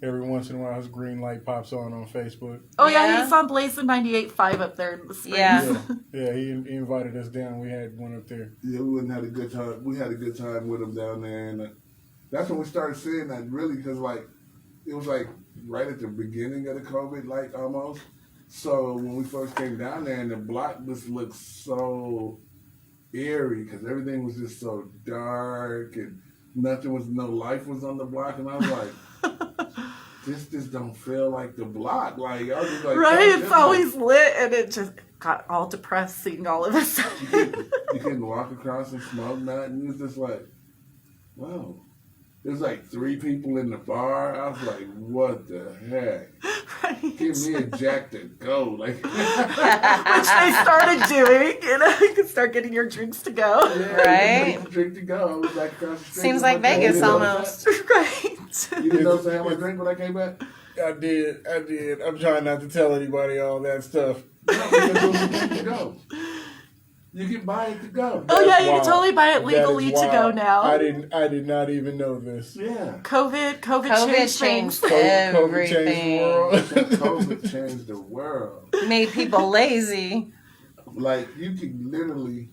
Every once in a while, his green light pops on Facebook. Oh yeah, Yeah. he's on Blazing 98.5 up there in the Springs. Yeah. Yeah, he invited us down. We had one up there. Yeah, we had a good time. We had a good time with him down there, and that's when we started seeing that really, because like it was like right at the beginning of the COVID, like almost. So when we first came down there, and the block just looked so eerie because everything was just so dark and no life was on the block, and I was like, this just don't feel like the block. Like I was just like, Right, oh, it's always lit, and it just got all depressing all of a sudden. you couldn't walk across and smoke nothing. It was just like, wow. There's like 3 people in the bar. I was like, what the heck? Right. Give me a jack to go. Like, Which they started doing, you could start getting your drinks to go. Right? Drink to go. I was like, across the street. Seems like Vegas almost. Right. You didn't know I had my drink when I came back? I did. I'm trying not to tell anybody all that stuff. No, because it was a drink to go. You can buy it to go. Oh yeah, That's you can wild. totally buy it That legally is to go wild. now. I did not even know this. Yeah. COVID COVID changed changed things. COVID changed the everything. world. COVID changed the world. Made people lazy. Like, you could literally,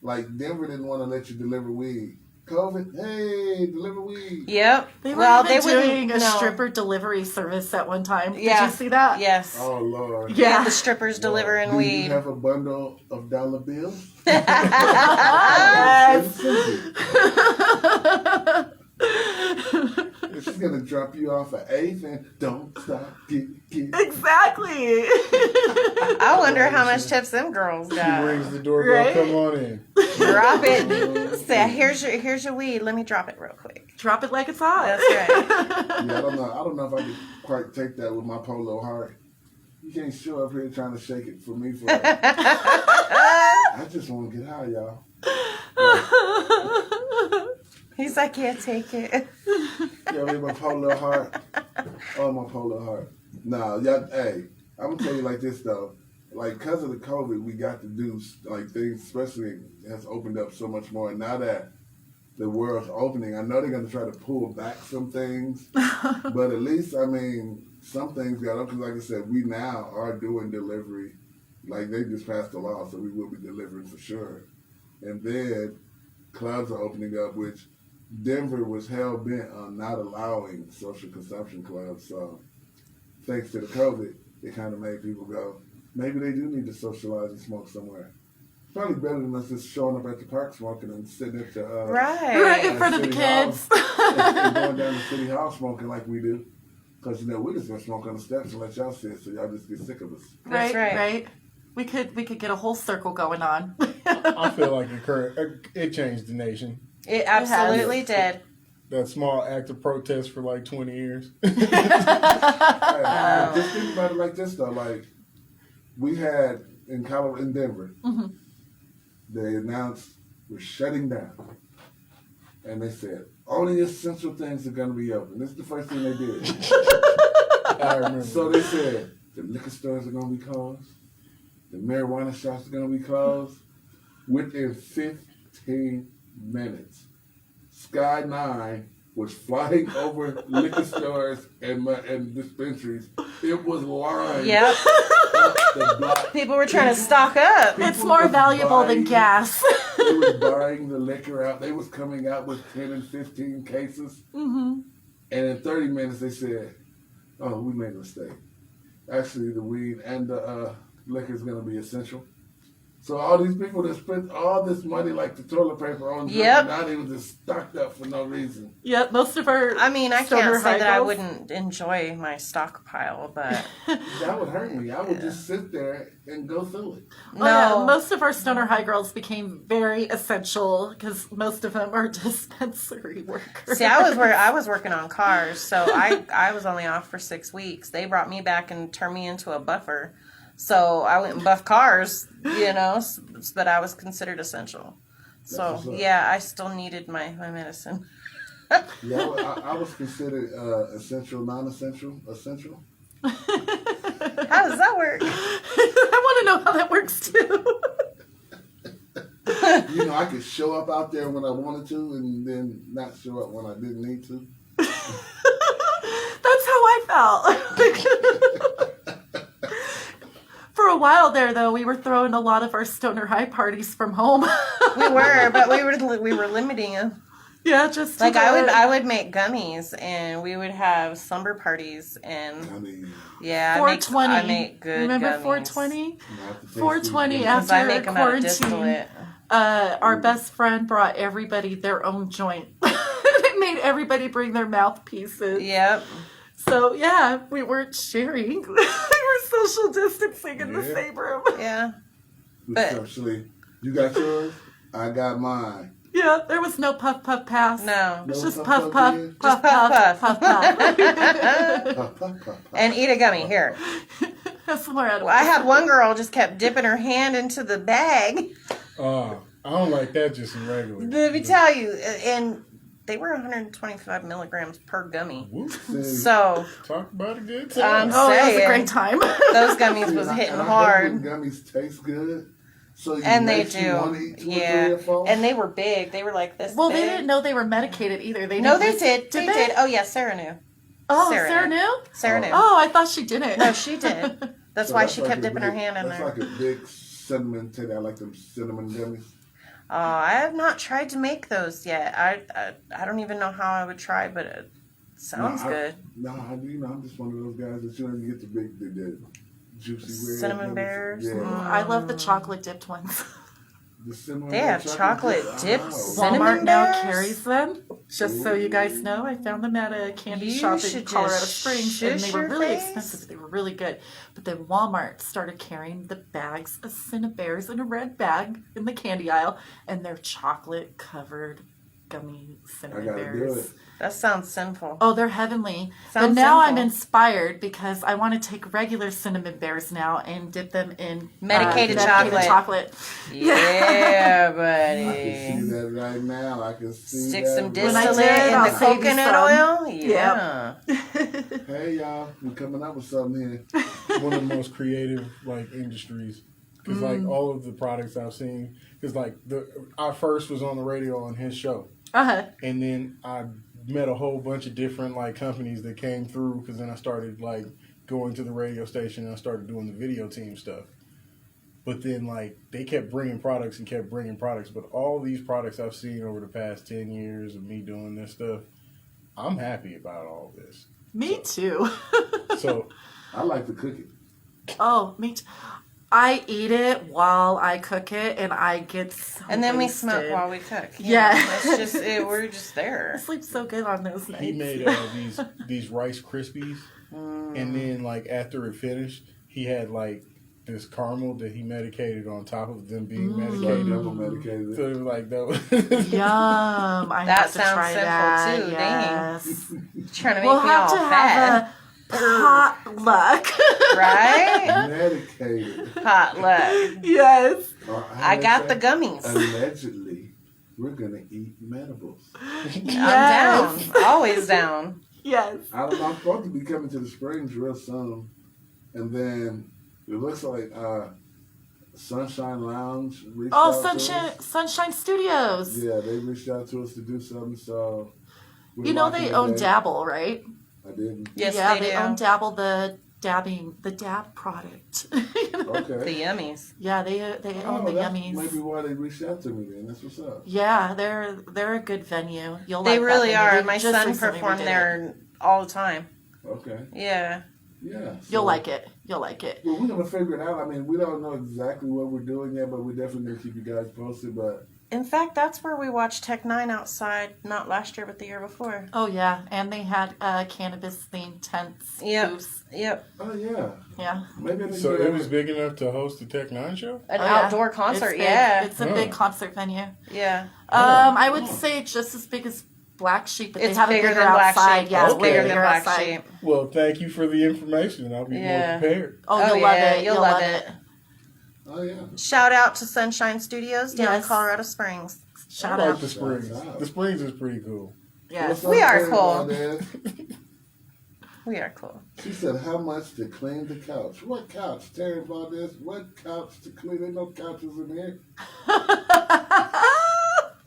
like, Denver didn't want to let you deliver weed. COVID, hey, deliver weed. Yep. They were well, even they doing wouldn't. a No. stripper delivery service at one time. Yeah. Did you see that? Yes. Oh, Lord. Yeah. Yeah. The strippers delivering Do weed. you have a bundle of dollar bills? Yes. She's going to drop you off at 8th and don't stop, get. Exactly. I wonder how much tips them girls She got. rings the doorbell. Right? Come on in. Drop it. Say, here's your weed. Let me drop it real quick. Drop it like it's hot. That's right. Yeah, I don't know if I could quite take that with my polo heart. You can't show up here trying to shake it for me. I just want to get high, y'all. He's like, yeah, take it. Yo, my polo heart. Oh, my polo heart. Nah, y'all, hey, I'm gonna tell you like this though. Like, because of the COVID, we got to do like things, especially has opened up so much more. And now that the world's opening, I know they're gonna try to pull back some things, but at least, I mean, some things got up because, like I said, we now are doing delivery. Like, they just passed a law, so we will be delivering for sure. And then clubs are opening up, which Denver was hell bent on not allowing social consumption clubs. So thanks to the COVID, it kind of made people go, maybe they do need to socialize and smoke somewhere. It's probably better than us just showing up at the park smoking and sitting at the Right in Right. front of the City kids. and going down to City Hall smoking like we do. Because, we're just going to smoke on the steps and let y'all sit so y'all just get sick of us. That's right. Right. We could get a whole circle going on. I feel like it changed the nation. It absolutely did. That small act of protest for like 20 years. Hey, just think about it like this, though. Like, we had in Denver, they announced we're shutting down. And they said, only essential things are going to be open. This is the first thing they did. I remember. So they said, the liquor stores are going to be closed. The marijuana shops are going to be closed. Within 15 minutes, Sky 9 was flying over liquor stores and dispensaries. It was lying. Yep. Up the block. People were trying to stock up. It's more was valuable than buying- gas. They was buying the liquor out. They was coming out with 10 and 15 cases. And in 30 minutes, they said, oh, we made a mistake. Actually, the weed and the liquor is going to be essential. So all these people that spent all this money like the toilet paper on drinking, Yep. now they was just stocked up for no reason. Yep, most of our I mean, I stoner can't say high that I girls- wouldn't enjoy my stockpile, but That would hurt me. I would just sit there and go through it. no. Oh, yeah, most of our stoner high girls became very essential because most of them are dispensary workers. See, I was working on cars, so I was only off for 6 weeks. They brought me back and turned me into a buffer. So I went and buffed cars, but I was considered essential. That's So what's up. yeah, I still needed my medicine. Yeah, I was considered essential, non-essential, essential. How does that work? I want to know how that works too. I could show up out there when I wanted to and then not show up when I didn't need to. That's how I felt. For a while there, though, we were throwing a lot of our stoner high parties from home. We were, but we were limiting them. Yeah, just Like I would make gummies, and we would have slumber parties, and I mean, yeah, 420. I make good Remember gummies. 420? not the taste 420 of Because I after make them out of quarantine. distillate. Our best friend brought everybody their own joint. It made everybody bring their mouthpieces. Yep. So yeah, we weren't sharing. We were social distancing in the Yeah. same room. Yeah. But But- actually, you got yours. I got mine. Yeah, there was no puff puff pass. No. It's No just puff, puff puff, puff yeah. puff Just puff puff, puff puff. Puff, puff, puff, puff. And eat a gummy. Here. That's more out of Well, I had one girl just kept dipping her hand into the bag. I don't like that just in regular. Let me tell you, and they were 125 milligrams per gummy. Whoop. See, So Talk about a good time. Oh, that was a saying. great time. those gummies was and hitting I hate hard. when gummies taste good. So you And they makes you wanna do. eat 2 or 3 Yeah. or 4. And they were big. They were like this Well, big. they didn't know they were medicated either. No, they didn't- did. They did. Oh, yeah, Sarah knew. Oh, Sarah Sarah knew. knew? Sarah knew. Oh, I thought she didn't. No, she did. That's So why that's she like kept a dipping her big- hand in that's there. like a big cinnamon teddy. I like them cinnamon gummies. I have not tried to make those yet. I don't even know how I would try, but it sounds No, good. I'm just one of those guys that you don't get the big, the juicy red Cinnamon gummies. bears? Yeah, I love the chocolate dipped ones. the cinnamon. They red have chocolate dipped Wow. cinnamon Walmart now bears? carries them. Just so you guys know, I found them at a candy You shop in should Colorado just Springs, and they shush were your really face. expensive. They were really good. But then Walmart started carrying the bags of Cinnabears in a red bag in the candy aisle, and they're chocolate covered gummy I cinnamon gotta do bears. it. That sounds sinful. Oh, they're heavenly. But Sounds now I'm simple. inspired because I want to take regular cinnamon bears now and dip them in Medicated chocolate. Yeah, I can buddy. see that right now. I can see Stick that. some right When I distillate did, in I'll the save you coconut some. oil. Yeah. Hey y'all, we're coming up with something here. One of the most creative like industries because like all of the products I've seen because like I first was on the radio on his show Uh-huh. and then I met a whole bunch of different like companies that came through because then I started like going to the radio station and I started doing the video team stuff. But then like they kept bringing products, but all these products I've seen over the past 10 years of me doing this stuff, I'm happy about all this. Me too. So I like to cook it. Oh, me too. I eat it while I cook it, and I get so And then we wasted. smoke while we cook. Yeah. It's just, we're just I there. sleep so good on those nights. he made these Rice Krispies, and then like after it finished, he had like this caramel that he medicated on top of them being So I medicated. double medicated So it. it was like that. Yum. I That have to sounds try simple, that. too, Yes. Trying to make We'll me have all to fat. have a potluck. Right? Medicated. Potluck. Yes. Or I got the say, gummies. Allegedly, we're gonna eat edibles. I'm Yes. down. Always down. Yes. I'm supposed to be coming to the Springs real soon, and then it looks like Sunshine Lounge reached Oh, out to us. Sunshine Studios. Yeah, they reached out to us to do something. So we're You know locking they it own in. Dabble, right? I didn't. Yes, yeah, they do. own Dabble, the dab product. Okay. The yummies. Yeah, they own the that's yummies. maybe why they reached out to me then. That's what's up. Yeah, they're a good venue. You'll They like really that venue. are. They My just son recently performed redid it. there all the time. Okay. Yeah. Yeah. You'll so- like it. You'll like it. Well, we're gonna figure it out. I mean, we don't know exactly what we're doing yet, but we're definitely gonna keep you guys posted. But In fact, that's where we watched Tech Nine outside, not last year, but the year before. Oh yeah, and they had cannabis themed tents. Yep. Booths. Yep. oh yeah, Yeah. maybe I didn't So do it that. was big enough to host the Tech Nine show? An Oh, yeah. outdoor concert, It's big. yeah. It's a Oh. big concert venue. Yeah. I would say just as big as Black Sheep, but It's they have bigger it bigger than Black outside. Sheep. Yeah, It's it's way bigger bigger than Black outside. Sheep. Well, thank you for the information. I'll be Yeah. more prepared. Oh, Oh, you'll love yeah, it. you'll love it. Oh yeah. Shout out to Sunshine Studios down in Yes. Colorado Springs. Shout I like out. the Springs. Shout out. The Springs is pretty cool. Yes. What's We up, are Karen cool. Valdez? We are cool. She said, "How much to clean the couch? What couch, Terry Valdez? What couch to clean? There's no couches in here."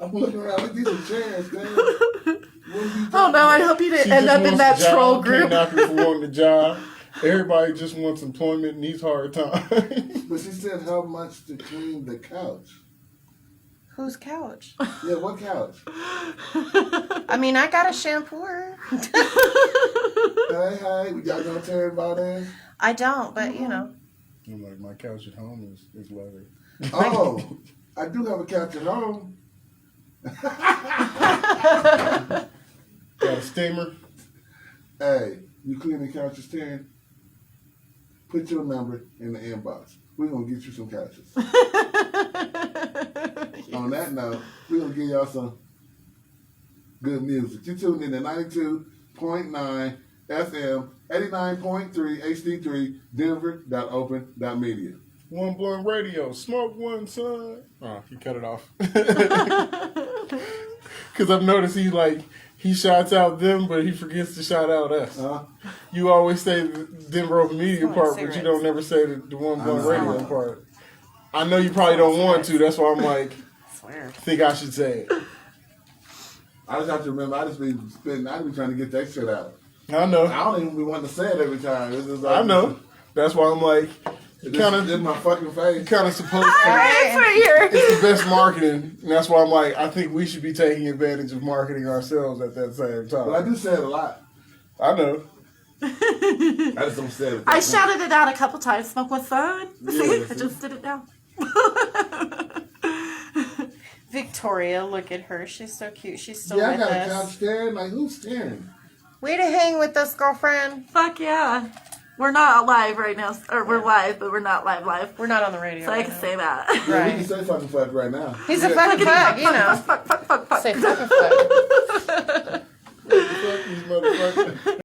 I'm looking around like these are chairs, man. What are you Oh talking no, I about? hope you She didn't end just up in wants that a job. troll Can't group. knock her for wanting a job. Everybody just wants employment in these hard times. But she said, "How much to clean the couch?" Whose couch? Yeah, what couch? I mean, I got a shampooer. Hey, y'all gonna tear about that? I don't, but you know. I'm like, my couch at home is leather. Oh, I do have a couch at home. Got a steamer. Hey, you clean the couches, Taryn? Put your number in the inbox. We're gonna get you some couches. On that note, we're gonna give y'all some good music. You tuned in to 92.9 FM, 89.3 HD3, Denver.open.media. One Blunt Radio. Smoke one, son. Oh, he cut it off. Because I've noticed he shouts out them, but he forgets to shout out us. You always say the Denver Open Media part, but you don't never say the One Blunt Radio part. I know you probably don't want to. That's why I'm like, think I should say it. I just have to remember, I just be trying to get that shit out. I know. I don't even be wanting to say it every time. It's just like, I know. That's why I'm like, kind of in my fucking face. kind of supposed to. It's the best marketing, and that's why I'm like, I think we should be taking advantage of marketing ourselves at that same time. But I do say it a lot. I know. I just don't say it. I shouted it out a couple times. Smoke one son. Yeah, I just did it now. Victoria, look at her. She's so cute. She's still Yeah, I with got a us. couch staring. Like, who's staring? Way to hang with us, girlfriend. Fuck yeah. We're not live right now. Or we're live, but we're not live. We're not on the radio. So I right can now. say that. Yeah, we Right. can say fucking fuck right now. He's a fucking fuck, you know. Fuck. Say fucking fuck. Fuck these motherfuckers.